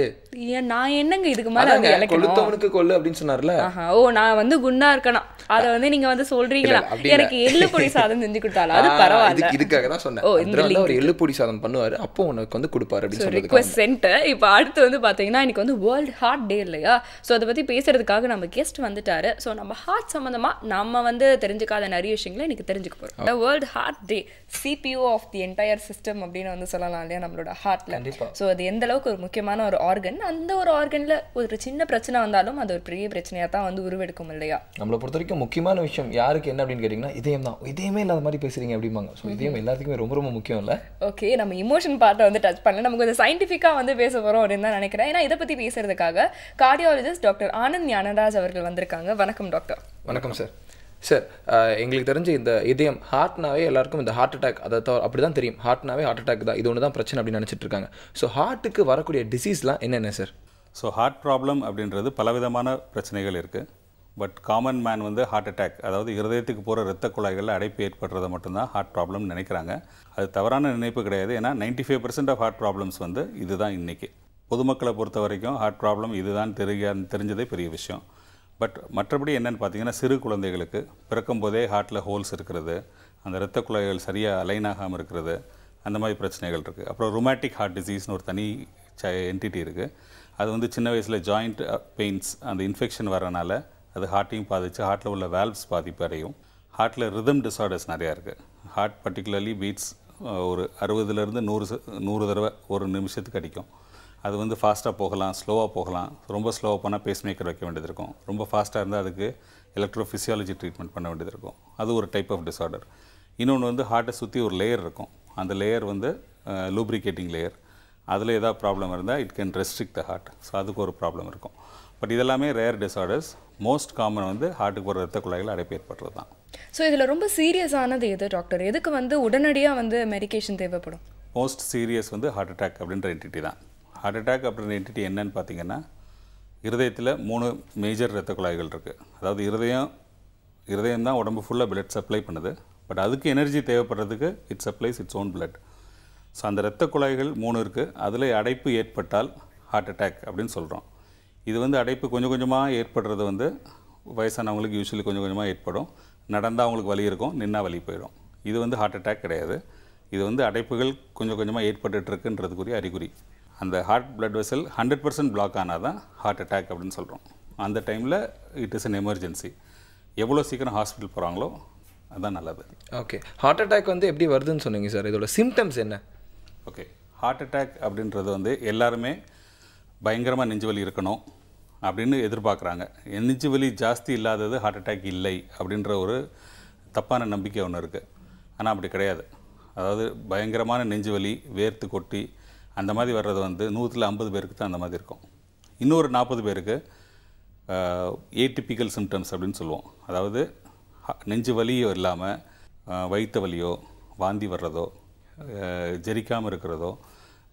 நான் என்னங்க இதுக்கு மேல கொளுத்தவனுக்கு கொள்ளு அப்படின்னு சொன்னார்ல. ஓ, நான் வந்து குண்டா இருக்கணும், அதை வந்து நீங்க வந்து சொல்றீங்களா? எனக்கு எள்ளு பொடி சாதம் செஞ்சு கொடுத்தாலும் அது பரவாயில்ல. இதுக்காக தான் சொன்னேன். ஒரு எள்ளு பொடி சாதம் பண்ணுவாரு, அப்போ உனக்கு வந்து கொடுப்பாரு அப்படின்னு சொல்லி. இப்போ அடுத்து வந்து பாத்தீங்கன்னா இன்னைக்கு வந்து வேர்ல்ட் ஹார்ட் டே இல்லையா? ஸோ அதை பத்தி பேசுறதுக்காக நம்ம கெஸ்ட் வந்துட்டாரு. ஸோ நம்ம ஹார்ட் சம்பந்தமா நம்ம வந்து தெரிஞ்சுக்காத நிறைய விஷயங்களை இன்னைக்கு தெரிஞ்சுக்க போறோம். The World Heart Day, CPU of the entire system அப்படின்னு வந்து சொல்லலாம் இல்லையா நம்மளோட ஹார்ட்ல. ஸோ அது எந்த அளவுக்கு ஒரு முக்கியமான ஒரு ஆர்கன். அந்த ஒரு ஆர்கன்ல ஒரு சின்ன பிரச்சனை வந்தாலும் அது ஒரு பெரிய பிரச்சனையா தான் வந்து உருவெடுக்கும் இல்லையா? நம்மளை பொறுத்த வரைக்கும் முக்கியமான விஷயம் யாருக்கு என்ன அப்படின்னு கேட்டீங்கன்னா இதயம் தான். இதயமே இல்லாத மாதிரி பேசுறீங்க அப்படிம்பாங்க. ஸோ இதயம் எல்லாத்துக்குமே ரொம்ப ரொம்ப முக்கியம் இல்லை? ஓகே, நம்ம இமோஷன் பார்ட்டை வந்து டச் பண்ணல, நமக்கு கொஞ்சம் சயின்டிஃபிக்காக வந்து பேச போறோம் அப்படின்னு தான் நினைக்கிறேன். ஏன்னா இதை பத்தி பேசுறதுக்காக கார்டியாலஜிஸ்ட் டாக்டர் ஆனந்த் ஞானராஜ் அவர்கள் வந்திருக்காங்க. வணக்கம் டாக்டர். வணக்கம் சார். சார், எங்களுக்கு தெரிஞ்ச இந்த இதயம் ஹார்ட்னாவே எல்லாருக்கும் இந்த ஹார்ட் அட்டாக் அதை அப்படி தான் தெரியும். ஹார்ட்னாவே ஹார்ட் அட்டாக் தான், இது ஒன்று தான் பிரச்சனை அப்படின்னு நினச்சிட்டு இருக்காங்க. ஸோ ஹார்ட்டுக்கு வரக்கூடிய டிசீஸ்லாம் என்னென்ன சார்? ஸோ ஹார்ட் ப்ராப்ளம் அப்படின்றது பலவிதமான பிரச்சனைகள் இருக்குது. பட் காமன் மேன் வந்து ஹார்ட் அட்டாக், அதாவது இருதயத்துக்கு போகிற இரத்த குழாய்களில் அடைப்பு ஏற்படுறதை மட்டும்தான் ஹார்ட் ப்ராப்ளம்னு நினைக்கிறாங்க. அது தவறான நினைப்பு கிடையாது. ஏன்னா 95% ஆஃப் ஹார்ட் ப்ராப்ளம்ஸ் வந்து இதுதான் இன்றைக்கி. பொதுமக்களை பொறுத்த வரைக்கும் ஹார்ட் ப்ராப்ளம் இதுதான் தெரிஞ்சதே பெரிய விஷயம். பட் மற்றபடி என்னென்னு பார்த்தீங்கன்னா சிறு குழந்தைகளுக்கு பிறக்கும் போதே ஹார்ட்டில் ஹோல்ஸ் இருக்கிறது, அந்த இரத்த குழாய்கள் சரியாக அலைன் ஆகாமல் இருக்கிறது, அந்த மாதிரி பிரச்சனைகள் இருக்குது. அப்புறம் ருமேட்டிக் ஹார்ட் டிசீஸ்னு ஒரு தனி என்டிட்டி இருக்குது. அது வந்து சின்ன வயசில் ஜாயிண்ட் பெயின்ஸ் அந்த இன்ஃபெக்ஷன் வரனால அது ஹார்ட்டையும் பாதித்து ஹார்ட்டில் உள்ள வேல்வ்ஸ் பாதிப்பு அடையும். ஹார்ட்டில் ரிதம் டிஸார்டர்ஸ் நிறையா இருக்குது. ஹார்ட் பர்டிகுலர்லி பீட்ஸ் ஒரு 60லேருந்து 100 தடவை ஒரு நிமிஷத்துக்கு அடிக்கும். அது வந்து ஃபாஸ்ட்டாக போகலாம், ஸ்லோவாக போகலாம். ரொம்ப ஸ்லோவாக போனால் பேஸ் மேக்கர் வைக்க வேண்டியது இருக்கும். ரொம்ப ஃபாஸ்ட்டாக இருந்தால் அதுக்கு எலக்ட்ரோஃபிசியாலஜி ட்ரீட்மெண்ட் பண்ண வேண்டியது இருக்கும். அது ஒரு டைப் ஆஃப் டிஸார்டர். இன்னொன்று வந்து ஹார்ட்டை சுற்றி ஒரு லேயர் இருக்கும். அந்த லேயர் வந்து லூப்ரிகேட்டிங் லேயர். அதில் ஏதாவது ப்ராப்ளம் இருந்தால் it can restrict the heart. So அதுக்கு ஒரு ப்ராப்ளம் இருக்கும். பட் இதெல்லாமே ரேர் டிஸார்டர்ஸ். மோஸ்ட் காமன் வந்து ஹார்ட்டுக்கு ஒரு இரத்த குழாய்கள் அடைப்பு ஏற்படுறது தான். ஸோ இதில் ரொம்ப சீரியஸானது எது டாக்டர்? எதுக்கு வந்து உடனடியாக வந்து மெடிகேஷன் தேவைப்படும்? மோஸ்ட் சீரியஸ் வந்து ஹார்ட் அட்டாக் அப்படின்ற என்டிட்டி தான். ஹார்ட் அட்டாக் அப்படின்ற என்டிட்டி என்னன்னு பார்த்தீங்கன்னா, இருதயத்தில் 3 மேஜர் இரத்த குழாய்கள் இருக்குது. அதாவது இருதயம் தான் உடம்பு ஃபுல்லாக பிளட் சப்ளை பண்ணுது. பட் அதுக்கு எனர்ஜி தேவைப்படுறதுக்கு it supplies its own blood. So அந்த இரத்த குழாய்கள் 3 இருக்குது. அதில் அடைப்பு ஏற்பட்டால் ஹார்ட் அட்டாக் அப்படின்னு சொல்கிறோம். இது வந்து அடைப்பு கொஞ்சம் கொஞ்சமாக ஏற்படுறது வந்து வயசானவங்களுக்கு யூஸ்வலி கொஞ்சம் கொஞ்சமாக ஏற்படும். நடந்தால் அவங்களுக்கு வலி இருக்கும், நின்னா வலி போயிடும். இது வந்து ஹார்ட் அட்டாக் கிடையாது. இது வந்து அடைப்புகள் கொஞ்சம் கொஞ்சமாக ஏற்பட்டுருக்குன்றதுக்குரிய அறிகுறி. அந்த ஹார்ட் பிளட் வெசல் 100% பிளாக் ஆனால் தான் ஹார்ட் அட்டாக் அப்படின்னு சொல்கிறோம். அந்த டைமில் இட் இஸ் அன் எமர்ஜென்சி. எவ்வளோ சீக்கிரம் ஹாஸ்பிட்டல் போகிறாங்களோ அதுதான் நல்லது. ஓகே, ஹார்ட் அட்டாக் வந்து எப்படி வருதுன்னு சொன்னீங்க சார், இதோட சிம்டம்ஸ் என்ன? ஓகே, ஹார்ட் அட்டாக் அப்படின்றது வந்து எல்லாருமே பயங்கரமாக நெஞ்சுவலி இருக்கணும் அப்படின்னு எதிர்பார்க்குறாங்க. நெஞ்சுவலி ஜாஸ்தி இல்லாதது ஹார்ட் அட்டாக் இல்லை அப்படின்ற ஒரு தப்பான நம்பிக்கை ஒன்று இருக்குது. ஆனால் அப்படி கிடையாது. அதாவது பயங்கரமான நெஞ்சுவலி, வேர்த்து கொட்டி அந்த மாதிரி வர்றது வந்து 150 பேருக்கு தான் அந்த மாதிரி இருக்கும். இன்னொரு 40 பேருக்கு ஏடிபிக்கல் சிம்டம்ஸ் அப்படின்னு சொல்லுவோம். அதாவது நெஞ்சு வலியோ இல்லாமல் வயிற்று வலியோ, வாந்தி வர்றதோ, ஜெரிக்காமல் இருக்கிறதோ,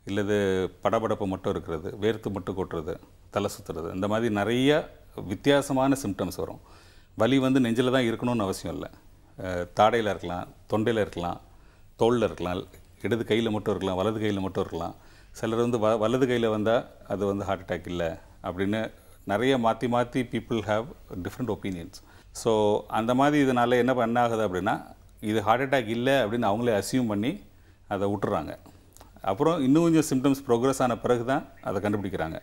இல்லது படபடப்பு மட்டும் இருக்கிறது, வேர்த்து மட்டும் கொட்டுறது, தலை சுற்றுறது, இந்த மாதிரி நிறைய வித்தியாசமான சிம்டம்ஸ் வரும். வலி வந்து நெஞ்சில் தான் இருக்கணும்னு அவசியம் இல்லை. தாடையில் இருக்கலாம், தொண்டையில் இருக்கலாம், தோளில் இருக்கலாம், இடது கையில் மட்டும் இருக்கலாம், வலது கையில் மட்டும் இருக்கலாம். சிலர் வந்து வலது கையில் வந்தால் அது வந்து ஹார்ட் அட்டாக் இல்லை அப்படின்னு நிறைய மாற்றி மாற்றி people have different opinions. So அந்த மாதிரி இதனால் என்ன ஆகுது அப்படின்னா, இது ஹார்ட் அட்டாக் இல்லை அப்படின்னு அவங்களே அசியூம் பண்ணி அதை விட்டுறாங்க. அப்புறம் இன்னும் கொஞ்சம் சிம்டம்ஸ் ப்ரோக்ரஸ் ஆன பிறகு தான் அதை கண்டுபிடிக்கிறாங்க.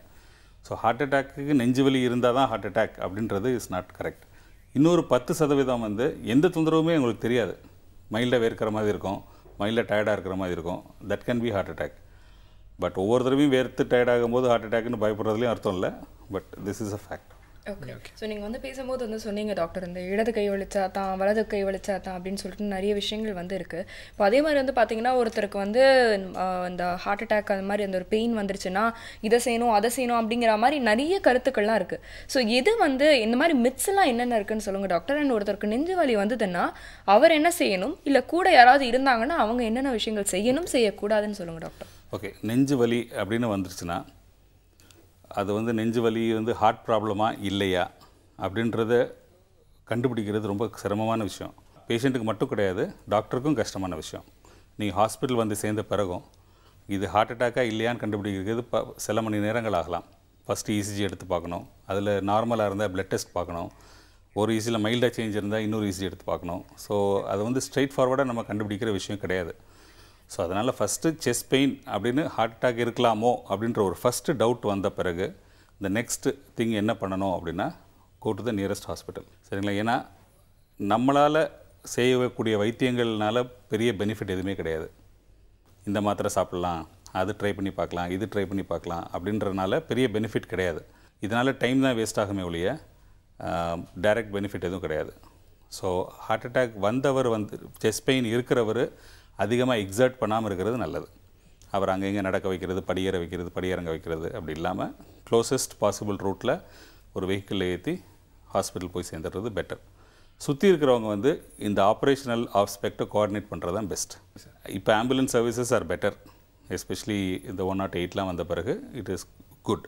ஸோ ஹார்ட் அட்டாக்கு நெஞ்சு வலி இருந்தால் தான் ஹார்ட் அட்டாக் அப்படின்றது இஸ் நாட் கரெக்ட். இன்னொரு 10% வந்து எந்த தொந்தரவுமே உங்களுக்கு தெரியாது. மைல்டாக வேர்க்கிற மாதிரி இருக்கும், மைல்டாக டயர்டாக இருக்கிற மாதிரி இருக்கும். That can be heart attack. But ஒவ்வொரு தடவையும் வேர்த்து டயர்டாகும் போது ஹார்ட் அட்டாக்னு பயப்படுறதுலையும் அர்த்தம் இல்லை. But this is a fact. Okay. So நீங்கள் வந்து பேசும்போது வந்து சொன்னீங்க டாக்டர், இந்த இடது கை வலிச்சா தான், வலது கை வலிச்சா தான் அப்படின்னு சொல்லிட்டு நிறைய விஷயங்கள் வந்து இருக்குது. இப்போ அதே மாதிரி வந்து பார்த்தீங்கன்னா, ஒருத்தருக்கு வந்து இந்த ஹார்ட் அட்டாக் அந்த மாதிரி அந்த ஒரு பெயின் வந்துருச்சுன்னா இதை செய்யணும் அதை செய்யணும் அப்படிங்கிற மாதிரி நிறைய கருத்துக்கள்லாம் இருக்குது. ஸோ எது வந்து இந்த மாதிரி மித்ஸ்லாம் என்னென்ன இருக்குன்னு சொல்லுங்கள் டாக்டர். அண்ட் ஒருத்தருக்கு நெஞ்சு வலி வந்ததுன்னா அவர் என்ன செய்யணும், இல்லை கூட யாராவது இருந்தாங்கன்னா அவங்க என்னென்ன விஷயங்கள் செய்யணும், செய்யக்கூடாதுன்னு சொல்லுங்கள் டாக்டர். ஓகே, நெஞ்சு வலி அப்படின்னு வந்துருச்சுன்னா அது வந்து நெஞ்சு வலி வந்து ஹார்ட் ப்ராப்ளமா இல்லையா அப்படின்றத கண்டுபிடிக்கிறது ரொம்ப சிரமமான விஷயம். பேஷண்ட்டுக்கு மட்டும் கிடையாது, டாக்டருக்கும் கஷ்டமான விஷயம். நீங்கள் ஹாஸ்பிட்டல் வந்து சேர்ந்த பிறகும் இது ஹார்ட் அட்டாக்காக இல்லையான்னு கண்டுபிடிக்கிறது சில மணி நேரங்கள் ஆகலாம். ஃபஸ்ட்டு இசிஜி எடுத்து பார்க்கணும், அதில் நார்மலாக இருந்தால் பிளட் டெஸ்ட் பார்க்கணும், ஒரு இசியில் மைல்டாக சேஞ்ச் இருந்தால் இன்னொரு இசிஜி எடுத்து பார்க்கணும். ஸோ அது வந்து ஸ்ட்ரெயிட் ஃபார்வர்டாக நம்ம கண்டுபிடிக்கிற விஷயம் கிடையாது. ஸோ அதனால் ஃபஸ்ட்டு செஸ்ட் பெயின் அப்படின்னு ஹார்ட் அட்டாக் இருக்கலாமோ அப்படின்ற ஒரு ஃபஸ்ட்டு டவுட் வந்த பிறகு இந்த நெக்ஸ்ட் திங் என்ன பண்ணணும் அப்படின்னா, go to the nearest hospital. சரிங்களா? ஏன்னா நம்மளால் செய்யக்கூடிய வைத்தியங்கள்னால பெரிய பெனிஃபிட் எதுவுமே கிடையாது. இந்த மாத்திரை சாப்பிட்லாம், அது ட்ரை பண்ணி பார்க்கலாம், இது ட்ரை பண்ணி பார்க்கலாம் அப்படின்றனால பெரிய பெனிஃபிட் கிடையாது. இதனால் டைம் தான் வேஸ்ட் ஆகுமே ஒழிய டைரக்ட் பெனிஃபிட் எதுவும் கிடையாது. ஸோ ஹார்ட் அட்டாக் வந்தவர் வந்து செஸ்ட் பெயின் இருக்கிறவர் அதிகமாக எக்ஸர்ட் பண்ணாமல் இருக்கிறது நல்லது. அவர் அங்கே இங்கே நடக்க வைக்கிறது, படியேற வைக்கிறது, படியிறங்க வைக்கிறது அப்படி இல்லாமல் க்ளோசஸ்ட் பாசிபிள் ரூட்டில் ஒரு வெஹிக்கிளில் ஏற்றி ஹாஸ்பிட்டல் போய் சேர்ந்துடுறது பெட்டர். சுற்றி இருக்கிறவங்க வந்து இந்த ஆப்ரேஷனல் ஆஸ்பெக்டை கோஆர்டினேட் பண்ணுறது தான் பெஸ்ட். இப்போ ambulance services are better, especially இந்த 108 வந்த பிறகு இட் இஸ் குட்.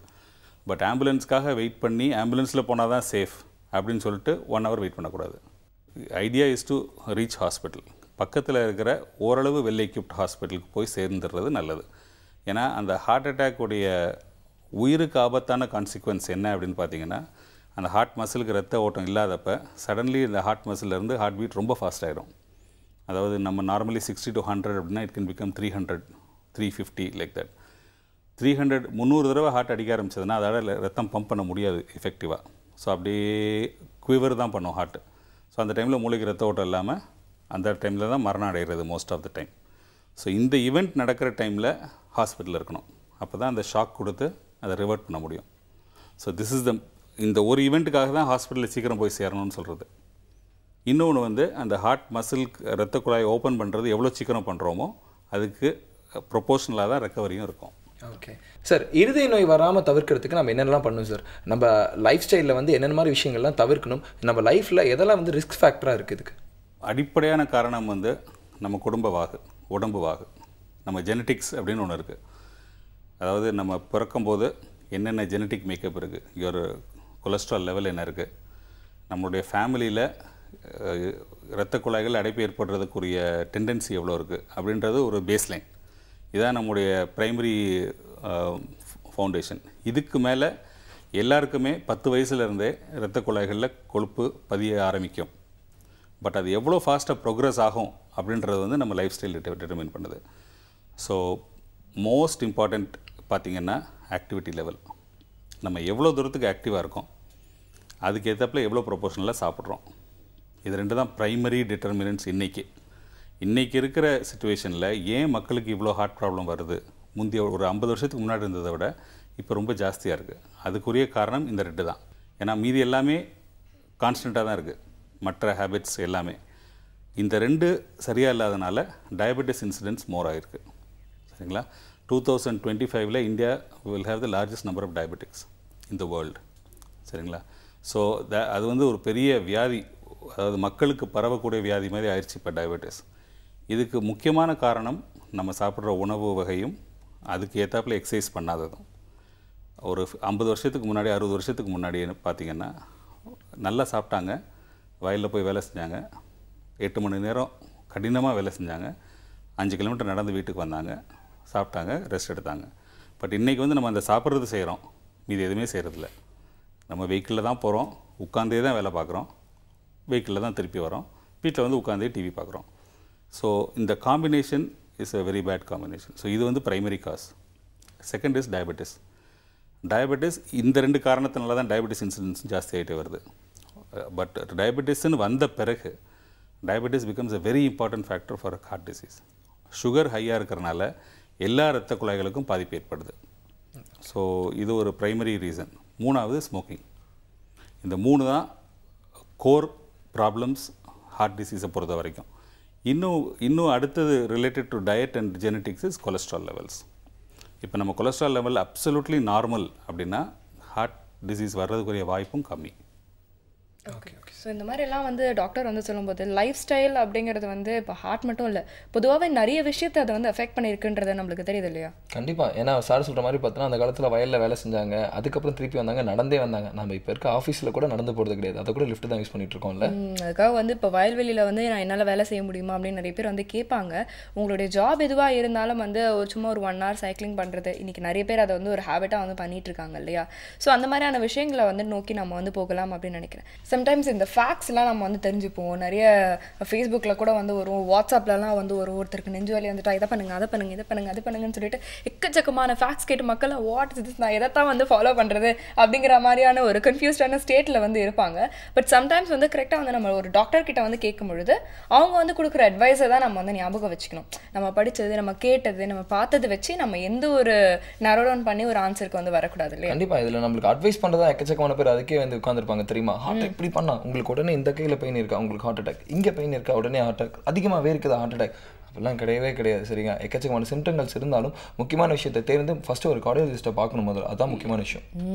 பட் ஆம்புலன்ஸ்க்காக வெயிட் பண்ணி ஆம்புலன்ஸில் போனால் தான் சேஃப் அப்படின்னு சொல்லிட்டு 1 hour வெயிட் பண்ணக்கூடாது. Idea is to reach hospital. பக்கத்தில் இருக்கிற ஓரளவு வெல் எக்யூப்ட் ஹாஸ்பிட்டலுக்கு போய் சேர்ந்துடுறது நல்லது. ஏன்னா அந்த ஹார்ட் அட்டாக்குடைய உயிருக்கு ஆபத்தான கான்சிக்வன்ஸ் என்ன அப்படின்னு பார்த்தீங்கன்னா, அந்த ஹார்ட் மசிலுக்கு ரத்த ஓட்டம் இல்லாதப்ப சடன்லி இந்த ஹார்ட் மசிலிருந்து ஹார்ட் பீட் ரொம்ப ஃபாஸ்ட் ஆகிடும். அதாவது நம்ம நார்மலி 60 to 100 அப்படின்னா it can become 300, 350 like that. 300 300 தடவை ஹார்ட் அடிக்க ஆரம்பிச்சதுன்னா அதால் ரத்தம் பம்ப் பண்ண முடியாது எஃபெக்டிவாக. ஸோ அப்படியே குவிவர் தான் பண்ணும் ஹார்ட். ஸோ அந்த டைமில் மூளைக்கு ரத்த ஓட்டம் இல்லாமல் அந்த டைமில் தான் மரணம் அடைகிறது most of the time. So இந்த ஈவெண்ட் நடக்கிற டைமில் ஹாஸ்பிட்டலில் இருக்கணும். அப்போ தான் அந்த ஷாக் கொடுத்து அதை ரிவர்ட் பண்ண முடியும். ஸோ திஸ் இஸ் இந்த ஒரு ஈவெண்ட்டுக்காக தான் ஹாஸ்பிட்டலில் சீக்கிரம் போய் சேரணும்னு சொல்கிறது. இன்னொன்று வந்து அந்த ஹார்ட் மசில் ரத்த குழாயை ஓப்பன் பண்ணுறது எவ்வளோ சீக்கிரம் பண்ணுறோமோ அதுக்கு ப்ரொபோஷனலாக தான் ரெக்கவரியும் இருக்கும். ஓகே சார், இருதய நோய் வராமல் தவிர்க்கிறதுக்கு நம்ம என்னென்னலாம் பண்ணணும் சார்? நம்ம லைஃப் ஸ்டைலில் வந்து என்னென்ன மாதிரி விஷயங்கள்லாம் தவிர்க்கணும்? நம்ம லைஃப்பில் எதெல்லாம் வந்து ரிஸ்க் ஃபேக்டராக இருக்குது இதுக்கு? அடிப்படையான காரணம் வந்து நம்ம குடும்ப வாகு, உடம்பு வாகு, நம்ம ஜெனட்டிக்ஸ் அப்படின்னு ஒன்று இருக்குது. அதாவது நம்ம பிறக்கும்போது என்னென்ன ஜெனட்டிக் மேக்கப் இருக்குது, ஒரு கொலஸ்ட்ரால் லெவல் என்ன இருக்குது, நம்மளுடைய ஃபேமிலியில் இரத்த குழாய்கள் அடைப்பு ஏற்படுறதுக்குரிய டெண்டன்சி எவ்வளோ இருக்குது அப்படின்றது ஒரு பேஸ்லைன். இதான் நம்முடைய ப்ரைமரி ஃபவுண்டேஷன். இதுக்கு மேலே எல்லாருக்குமே 10 வயசுலேருந்தே இரத்த குழாய்களில் கொழுப்பு பதிய ஆரம்பிக்கும். பட் அது எவ்வளோ ஃபாஸ்ட்டாக ப்ரோக்ரஸ் ஆகும் அப்படின்றது வந்து நம்ம லைஃப் ஸ்டைல் டிட்டர்மின் பண்ணுது. ஸோ மோஸ்ட் இம்பார்ட்டண்ட் பார்த்திங்கன்னா ஆக்டிவிட்டி லெவல். நம்ம எவ்வளோ தூரத்துக்கு ஆக்டிவாக இருக்கோம், அதுக்கு ஏற்றப்பில் எவ்வளோ ப்ரொபோர்ஷனலாக சாப்பிட்றோம். இது 2 தான் ப்ரைமரி டிட்டர்மினன்ட்ஸ். இன்றைக்கி இருக்கிற சிச்சுவேஷனில் ஏன் மக்களுக்கு இவ்வளோ ஹார்ட் ப்ராப்ளம் வருது, முந்தைய ஒரு 50 வருஷத்துக்கு முன்னாடி இருந்ததை விட இப்போ ரொம்ப ஜாஸ்தியாக இருக்குது. அதுக்குரிய காரணம் இந்த 2 தான். ஏன்னா மீதி எல்லாமே கான்ஸ்டண்ட்டாக தான் இருக்குது, மற்ற ஹேபிட்ஸ் எல்லாமே. இந்த 2 சரியாக இல்லாதனால டயபெட்டிஸ் இன்சிடென்ட்ஸ் மோர் ஆகிருக்கு. சரிங்களா? 2025 India will have the largest number of diabetics in the world. சரிங்களா? ஸோ அது வந்து ஒரு பெரிய வியாதி, அதாவது மக்களுக்கு பரவக்கூடிய வியாதி மாதிரி ஆயிடுச்சு இப்போ டயபெட்டிஸ். இதுக்கு முக்கியமான காரணம் நம்ம சாப்பிட்ற உணவு வகையும் அதுக்கு ஏற்றாப்புல எக்ஸசைஸ் பண்ணாததும். ஒரு 50 வருஷத்துக்கு முன்னாடி 60 வருஷத்துக்கு முன்னாடி பார்த்திங்கன்னா நல்லா சாப்பிட்டாங்க, வயலில் போய் வேலை செஞ்சாங்க, 8 மணி நேரம் கடினமாக வேலை செஞ்சாங்க, 5 கிலோமீட்டர் நடந்து வீட்டுக்கு வந்தாங்க, சாப்பிட்டாங்க, ரெஸ்ட் எடுத்தாங்க. பட் இன்றைக்கி வந்து நம்ம அந்த சாப்பிட்றது செய்கிறோம், மீது எதுவுமே செய்கிறதில்ல. நம்ம வெஹிக்கிளில் தான் போகிறோம், உட்காந்தே தான் வேலை பார்க்குறோம், வெஹிக்கிளில் தான் திருப்பி வரோம், வீட்டில் வந்து உட்காந்தே டிவி பார்க்குறோம். ஸோ இந்த combination is a very bad combination. So இது வந்து primary cause. Second is diabetes. இந்த 2 காரணத்தினால தான் டயபெட்டிஸ் இன்சிடென்ஸ் ஜாஸ்தி ஆகிட்டே வருது. பட் டயபெட்டிஸ்ன்னு வந்த பிறகு diabetes becomes a very important factor for heart disease. Sugar ஹையாக இருக்கிறனால எல்லா இரத்த குழாய்களுக்கும் பாதிப்பு ஏற்படுது. ஸோ இது ஒரு ப்ரைமரி ரீசன். 3வது ஸ்மோக்கிங். இந்த 3 தான் கோர் ப்ராப்ளம்ஸ் ஹார்ட் டிசீஸை பொறுத்த வரைக்கும். இன்னும் அடுத்தது related to diet and genetics is cholesterol levels. இப்போ நம்ம கொலஸ்ட்ரால் லெவல் அப்சல்யூட்லி நார்மல் அப்படின்னா ஹார்ட் டிசீஸ் வர்றதுக்குரிய வாய்ப்பும் கம்மி. ஓகே. ஸோ இந்த மாதிரிலாம் வந்து டாக்டர் வந்து சொல்லும்போது லைஃப் ஸ்டைல் அப்படிங்கிறது வந்து இப்போ ஹார்ட் மட்டும் இல்லை, பொதுவாகவே நிறைய விஷயத்தை அதை வந்து அஃபெக்ட் பண்ணியிருக்குன்றது நம்மளுக்கு தெரியுது இல்லையா? கண்டிப்பாக. ஏன்னா சார் சொல்கிற மாதிரி பார்த்தோன்னா அந்த காலத்தில் வயலில் வேலை செஞ்சாங்க, அதுக்கப்புறம் திருப்பி வந்தாங்க, நடந்தே வந்தாங்க. நம்ம இப்போ இருக்க ஆஃபீஸில் கூட நடந்து போகிறது கிடையாது, அதை கூட லிஃப்ட் தான் யூஸ் பண்ணிட்டு இருக்கோம்ல. அதுக்காக வந்து இப்போ வயல்வெளியில் வந்து நான் என்னால் வேலை செய்ய முடியுமா அப்படின்னு நிறைய பேர் வந்து கேட்பாங்க. உங்களுடைய ஜாப் எதுவாக இருந்தாலும் வந்து சும்மா ஒரு 1 hour சைக்கிளிங் பண்ணுறது, இன்றைக்கி நிறைய பேர் அதை வந்து ஒரு ஹேபிட்டாக வந்து பண்ணிகிட்டு இருக்காங்க இல்லையா? ஸோ அந்த மாதிரியான விஷயங்களை வந்து நோக்கி நம்ம வந்து போகலாம் அப்படின்னு நினைக்கிறேன். சம்டைம்ஸ் இந்த ஃபேக்ட்ஸ்லாம் நம்ம வந்து தெரிஞ்சுப்போம். நிறைய ஃபேஸ்புக்கில் கூட வந்து வரும், வாட்ஸ்அப்லலாம் வந்து ஒருத்தருக்கு நெஞ்சு வலி வந்துட்டா இதை பண்ணுங்க, அதை பண்ணுங்க, இதை பண்ணுங்க, அது பண்ணுங்கன்னு சொல்லிட்டு எக்கச்சக்கமான ஃபேக்ட்ஸ் கேட்டு மக்கள் வாட் இஸ் திஸ், நான் எதைத்தான் வந்து ஃபாலோ பண்ணுறது அப்படிங்கிற மாதிரியான ஒரு கன்ஃபியூஸ்டான ஸ்டேட்டில் வந்து இருப்பாங்க. பட் சம்டைம்ஸ் வந்து கரெக்டாக வந்து நம்ம ஒரு டாக்டர் கிட்ட வந்து கேட்கும் பொழுது அவங்க வந்து கொடுக்குற அட்வைஸை தான் நம்ம வந்து ஞாபகம் வச்சுக்கணும். நம்ம படித்தது, நம்ம கேட்டது, நம்ம பார்த்தது வச்சு நம்ம எந்த ஒரு நேரோ டவுன் பண்ணி ஒரு ஆன்சருக்கு வந்து வரக்கூடாது இல்லையா? கண்டிப்பாக. இதில் நம்மளுக்கு அட்வைஸ் பண்ணுறதா எக்கச்சக்கமான பேர் அதுக்கே வந்து உட்காந்துருப்பாங்க தெரியுமா? ஹார்ட் இப்படி பண்ணா உங்களுக்கு உடனே இந்த கையில் பெயின் இருக்கா, உங்களுக்கு ஹார்ட் அட்டாக், இங்கே பெயின் இருக்கா உடனே ஹார்ட் அட்டாக், அதிகமாகவே இருக்குதா ஹார்ட் அட்டாக், அப்படிலாம் கிடையவே கிடையாது. சரிங்க, எக்கச்சக்கமான சிம்டம்ஸ் இருந்தாலும் முக்கியமான விஷயத்தை தேர்ந்து ஃபஸ்ட்டு ஒரு கார்டியாலஜிஸ்ட்டை பார்க்கணும் முதல்ல, அதுதான் முக்கியமான விஷயம்.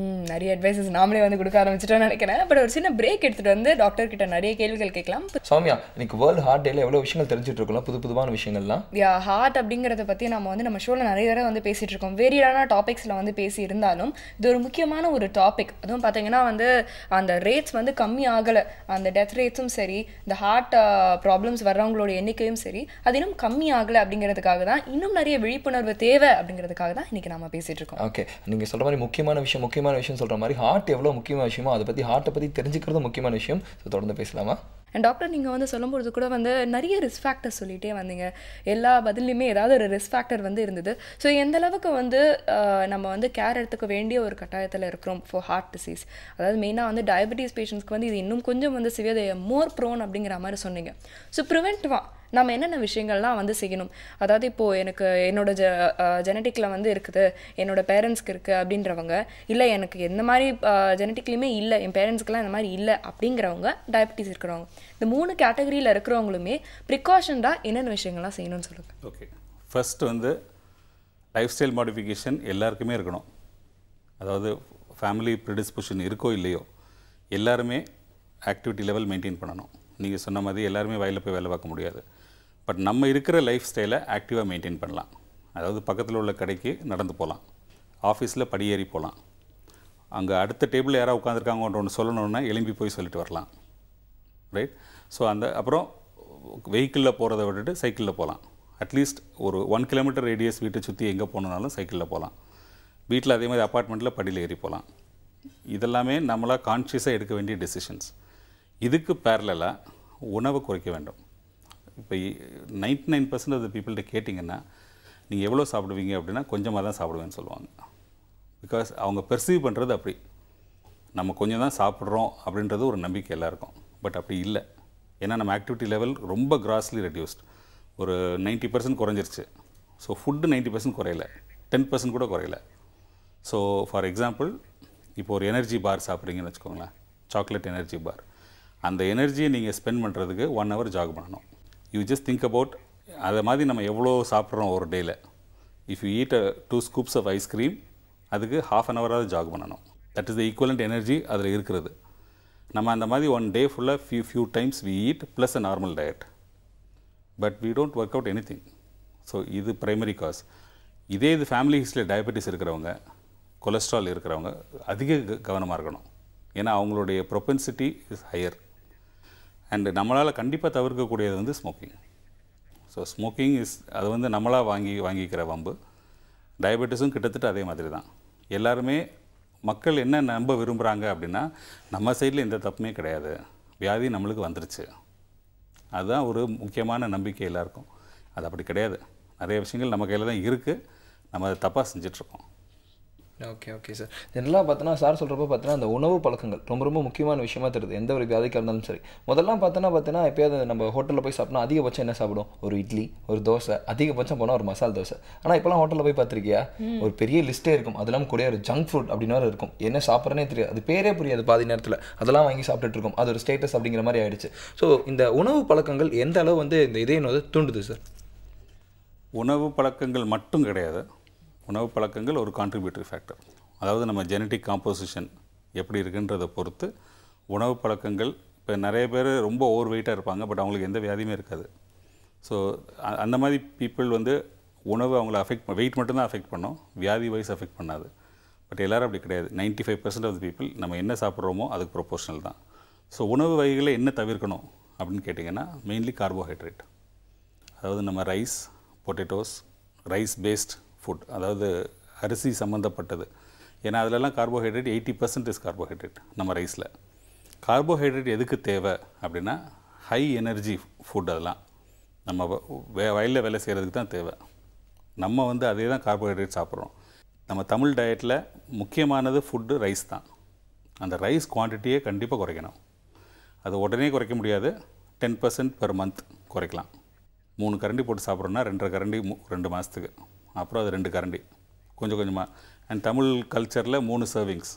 நிறைய அட்வைசஸ் நாமளே வந்து கொடுக்க ஆரம்பிச்சிட்டோம்னு நினைக்கிறேன். பட் ஒரு சின்ன பிரேக் எடுத்துகிட்டு வந்து டாக்டர் கிட்ட நிறைய கேள்விகள் கேட்கலாம். சௌமியா, இன்னைக்கு வேர்ல்டு ஹார்ட் டேல எவ்வளோ விஷயங்கள் தெரிஞ்சுட்டு இருக்கலாம், புதுமான விஷயங்கள்லாம். ஹார்ட் அப்படிங்கிறத பற்றி நம்ம ஷோவில் நிறைய தடவை வந்து பேசிகிட்டு இருக்கோம். வேரியடான டாபிக்ஸில் வந்து பேசி இருந்தாலும் இது ஒரு முக்கியமான ஒரு டாபிக். அதுவும் பார்த்தீங்கன்னா வந்து அந்த ரேட்ஸ் வந்து கம்மி ஆகலை, அந்த டெத் ரேட்ஸும் சரி, இந்த ஹார்ட் ப்ராப்ளம்ஸ் வர்றவங்களோட எண்ணிக்கையும் சரி, அது இன்னும் கம்மி ஆகலை. அப்படிங்கிறதுக்காக தான், இன்னும் நிறைய விழிப்புணர்வு தேவை அப்படிங்கிறதுக்காக தான் இன்னைக்கு நம்ம பேசிட்டு இருக்கோம். ஓகே, நீங்கள் சொல்கிற மாதிரி முக்கியமான விஷயம் சொல்கிற மாதிரி ஹார்ட் எவ்வளோ முக்கியமான விஷயமோ அதை பற்றி ஹார்ட்டை பற்றி தெரிஞ்சுக்கிறது முக்கியமான விஷயம். ஸோ தொடர்ந்து பேசலாமா? அண்ட் டாக்டர், நீங்கள் வந்து சொல்லும்போது கூட வந்து நிறைய ரிஸ்க் ஃபேக்டர்ஸ் சொல்லிகிட்டே வந்தீங்க. எல்லா பதிலையுமே ஏதாவது ஒரு ரிஸ்க் ஃபேக்டர் வந்து இருந்தது. ஸோ எந்த அளவுக்கு வந்து நம்ம வந்து கேர் எடுத்துக்க வேண்டிய ஒரு கட்டாயத்தில் இருக்கிறோம் ஃபார் ஹார்ட் டிசீஸ்? அதாவது மெயினாக வந்து டயபெட்டிஸ் பேஷண்ட்ஸ்க்கு வந்து இது இன்னும் கொஞ்சம் வந்து சிவியர் மோர் ப்ரோன் அப்படிங்கிற மாதிரி சொன்னீங்க. ஸோ ப்ரிவென்டிவாக நம்ம என்னென்ன விஷயங்கள்லாம் வந்து செய்யணும்? அதாவது இப்போது எனக்கு என்னோட ஜெனட்டிக்கில் வந்து இருக்குது, என்னோட பேரண்ட்ஸ்க்கு இருக்குது அப்படின்றவங்க, இல்லை எனக்கு எந்த மாதிரி ஜெனட்டிக்லையுமே இல்லை, என் பேரண்ட்ஸ்க்கெலாம் இந்த மாதிரி இல்லை அப்படிங்கிறவங்க, டயபெட்டிஸ் இருக்கிறவங்க, இந்த 3 கேட்டகரியில் இருக்கிறவங்களுமே ப்ரிகாஷன்டாக என்னென்ன விஷயங்கள்லாம் செய்யணும்னு சொல்லுங்கள். ஓகே, ஃபர்ஸ்ட் வந்து லைஃப் ஸ்டைல் மாடிஃபிகேஷன் எல்லாருக்குமே இருக்கணும். அதாவது ஃபேமிலி ப்ரிடிஸ்பொசிஷன் இருக்கோ இல்லையோ எல்லாருமே ஆக்டிவிட்டி லெவல் மெயின்டைன் பண்ணணும். நீங்கள் சொன்ன மாதிரி எல்லாருமே வயலில் போய் வேலை பார்க்க முடியாது. பட் நம்ம இருக்கிற லைஃப் ஸ்டைலை ஆக்டிவாக மெயின்டைன் பண்ணலாம். அதாவது பக்கத்தில் உள்ள கடைக்கு நடந்து போகலாம், ஆஃபீஸில் படியேறி போகலாம், அங்கே அடுத்த டேபிள் யாராவது உட்காந்துருக்காங்கன்ற ஒன்று சொல்லணுன்னா எழும்பி போய் சொல்லிட்டு வரலாம். ரைட்? ஸோ அப்புறம் வெஹிக்கிளில் போகிறத விட்டுட்டு சைக்கிளில் போகலாம். அட்லீஸ்ட் ஒரு 1 கிலோமீட்டர் ரேடியஸ் வீட்டை சுற்றி எங்கே போகணுன்னாலும் சைக்கிளில் போகலாம். வீட்டில் அதே மாதிரி அப்பார்ட்மெண்ட்டில் படியில் ஏறி போகலாம். இதெல்லாமே நம்மளாக கான்ஷியஸாக எடுக்க வேண்டிய டெசிஷன்ஸ். இதுக்கு பேரலாக உணவை குறைக்க வேண்டும். இப்போ 99% ஆஃப் த பீப்புள்கிட்ட கேட்டிங்கன்னா நீங்கள் எவ்வளோ சாப்பிடுவீங்க அப்படின்னா கொஞ்சமாக தான் சாப்பிடுவேன்னு சொல்லுவாங்க. பிகாஸ் அவங்க பெர்சீவ் பண்ணுறது அப்படி, நம்ம கொஞ்சம் தான் சாப்பிட்றோம் அப்படின்றது ஒரு நம்பிக்கை எல்லாருக்கும். பட் அப்படி இல்லை. ஏன்னா நம்ம ஆக்டிவிட்டி லெவல் ரொம்ப கிராஸ்லி ரெடியூஸ்ட், ஒரு 90% குறைஞ்சிருச்சு. ஸோ ஃபுட்டு 90% குறையல, 10% கூட குறையல. ஸோ ஃபார் எக்ஸாம்பிள், இப்போ ஒரு எனர்ஜி பார் சாப்பிட்றீங்கன்னு வச்சுக்கோங்களேன், சாக்லேட் எனர்ஜி பார். அந்த எனர்ஜியை நீங்கள் ஸ்பெண்ட் பண்ணுறதுக்கு 1 hour ஜாக் பண்ணணும். யூ ஜஸ்ட் திங்க் அபவுட் அதை மாதிரி நம்ம எவ்வளோ சாப்பிட்றோம் ஒரு டேயில். If you eat 2 scoops of ice cream, அதுக்கு 1/2 hour ஜாக் பண்ணணும். That is the equivalent energy அதில் இருக்கிறது. நம்ம அந்த மாதிரி 1 day ஃபுல்லாக few times we eat plus a normal diet. But we don't work out anything. So இது ப்ரைமரி காஸ். இதே இது ஃபேமிலி ஹிஸ்ட்ரியில் டயபெட்டிஸ் இருக்கிறவங்க, கொலஸ்ட்ரால் இருக்கிறவங்க அதிக கவனமாக இருக்கணும். ஏன்னா அவங்களுடைய ப்ரொபென்சிட்டி இஸ் ஹையர். அண்டு நம்மளால் கண்டிப்பாக தவிர்க்கக்கூடியது வந்து ஸ்மோக்கிங். ஸோ ஸ்மோக்கிங் இஸ் அது வந்து நம்மளாக வாங்கிக்கிற வம்பு. டயபெட்டிஸும் கிட்டத்தட்ட அதே மாதிரி தான். எல்லாருமே மக்கள் என்ன நம்ப விரும்புகிறாங்க அப்படின்னா, நம்ம சைடில் எந்த தப்புமே கிடையாது, வியாதி நம்மளுக்கு வந்துருச்சு. அதுதான் ஒரு முக்கியமான நம்பிக்கை எல்லாருக்கும். அது அப்படி கிடையாது. நிறைய விஷயங்கள் நம்ம கையில் தான் இருக்குது, நம்ம அதை தப்பாக செஞ்சிட்ருக்கோம். Okay sir. ஜென்ரலாக பார்த்தோன்னா சார் சொல்கிறப்ப பார்த்தீங்கன்னா அந்த உணவு பழக்கங்கள் ரொம்ப முக்கியமான விஷயமா தெரியுது, எந்த ஒரு வியாதிக்காக இருந்தாலும் சரி. முதல்லாம் பார்த்தோன்னா எப்போயாவது நம்ம ஹோட்டலில் போய் சாப்பிட்டோம், அதிகபட்சம் என்ன சாப்பிடும், ஒரு இட்லி, ஒரு தோசை, அதிகபட்சம் போனால் ஒரு மசால் தோசை. ஆனால் இப்போலாம் ஹோட்டலில் போய் பார்த்துருக்கியா, ஒரு பெரிய லிஸ்ட்டே இருக்கும். அதெல்லாம் கூட ஒரு ஜங்க் ஃபுட் அப்படின்னு இருக்கும். என்ன சாப்பிட்றனே தெரியாது, அது பேரே புரியாது பாதி நேரத்தில். அதெல்லாம் வாங்கி சாப்பிட்டுட்டு இருக்கோம். அது ஒரு ஸ்டேட்டஸ் அப்படிங்கிற மாதிரி ஆயிடுச்சு. ஸோ இந்த உணவு பழக்கங்கள் எந்த அளவு வந்து இந்த இதய நோயை தூண்டுது சார்? உணவு பழக்கங்கள் மட்டும் கிடையாது. உணவு பழக்கங்கள் ஒரு கான்ட்ரிபியூட்டரி ஃபேக்டர். அதாவது நம்ம ஜெனட்டிக் காம்போசிஷன் எப்படி இருக்குன்றதை பொறுத்து உணவு பழக்கங்கள். இப்போ நிறைய பேர் ரொம்ப ஓவர் வெயிட்டாக இருப்பாங்க, பட் அவங்களுக்கு எந்த வியாதியுமே இருக்காது. ஸோ அந்த மாதிரி பீப்புள் வந்து உணவு அவங்கள வெயிட் மட்டும்தான் அஃபெக்ட் பண்ணும், வியாதி வைஸ் அஃபெக்ட் பண்ணாது. பட் எல்லோரும் அப்படி கிடையாது. 95% ஆஃப் த பீப்புள் நம்ம என்ன சாப்பிட்றோமோ அதுக்கு ப்ரொபோஷனல் தான். ஸோ உணவு வகைகளை என்ன தவிர்க்கணும் அப்படின்னு கேட்டிங்கன்னா, மெயின்லி கார்போஹைட்ரேட். அதாவது நம்ம rice, potatoes, rice based food, அதாவது அரிசி சம்மந்தப்பட்டது. ஏன்னா அதிலெல்லாம் கார்போஹைட்ரேட் 80% இஸ் கார்போஹைட்ரேட் நம்ம ரைஸில். கார்போஹைட்ரேட் எதுக்கு தேவை அப்படின்னா, ஹை எனர்ஜி ஃபுட். அதெல்லாம் நம்ம வயலில் வேலை செய்கிறதுக்கு தான் தேவை. நம்ம வந்து அதே தான் கார்போஹைட்ரேட் சாப்பிட்றோம். நம்ம தமிழ் டயட்டில் முக்கியமானது ஃபுட்டு ரைஸ் தான். அந்த ரைஸ் குவான்டிட்டியே கண்டிப்பாக குறைக்கணும். அது உடனே குறைக்க முடியாது, 10% பெர் மந்த் குறைக்கலாம். 3 கரண்டி போட்டு சாப்பிட்றோன்னா 2.5 கரண்டி 2 மாதத்துக்கு, அப்புறம் அது 2 கரண்டி கொஞ்சம் கொஞ்சமாக. அண்ட் தமிழ் கல்ச்சரில் 3 சர்விங்ஸ்,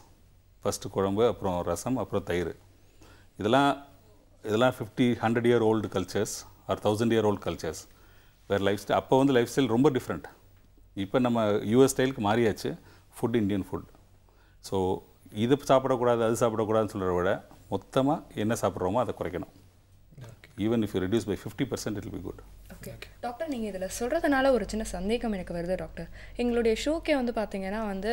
ஃபஸ்ட்டு குழம்பு, அப்புறம் ரசம், அப்புறம் தயிர். இதெல்லாம் 50-100 year old cultures are 1000 year old cultures. வேறு லைஃப் ஸ்டைல். அப்போ வந்து லைஃப் ஸ்டைல் ரொம்ப டிஃப்ரெண்ட். இப்போ நம்ம யூஎஸ் ஸ்டைலுக்கு மாறியாச்சு ஃபுட், இந்தியன் ஃபுட். ஸோ இது சாப்பிடக்கூடாது, அது சாப்பிடக்கூடாதுன்னு சொல்கிறத விட மொத்தமாக என்ன சாப்பிட்றோமோ அதை குறைக்கணும். Even if you reduce by 50%, it will be good. Okay doctor, நீங்கள் இதில் சொல்கிறதுனால ஒரு சின்ன சந்தேகம் எனக்கு வருது டாக்டர். எங்களுடைய ஷோக்கே வந்து பார்த்தீங்கன்னா வந்து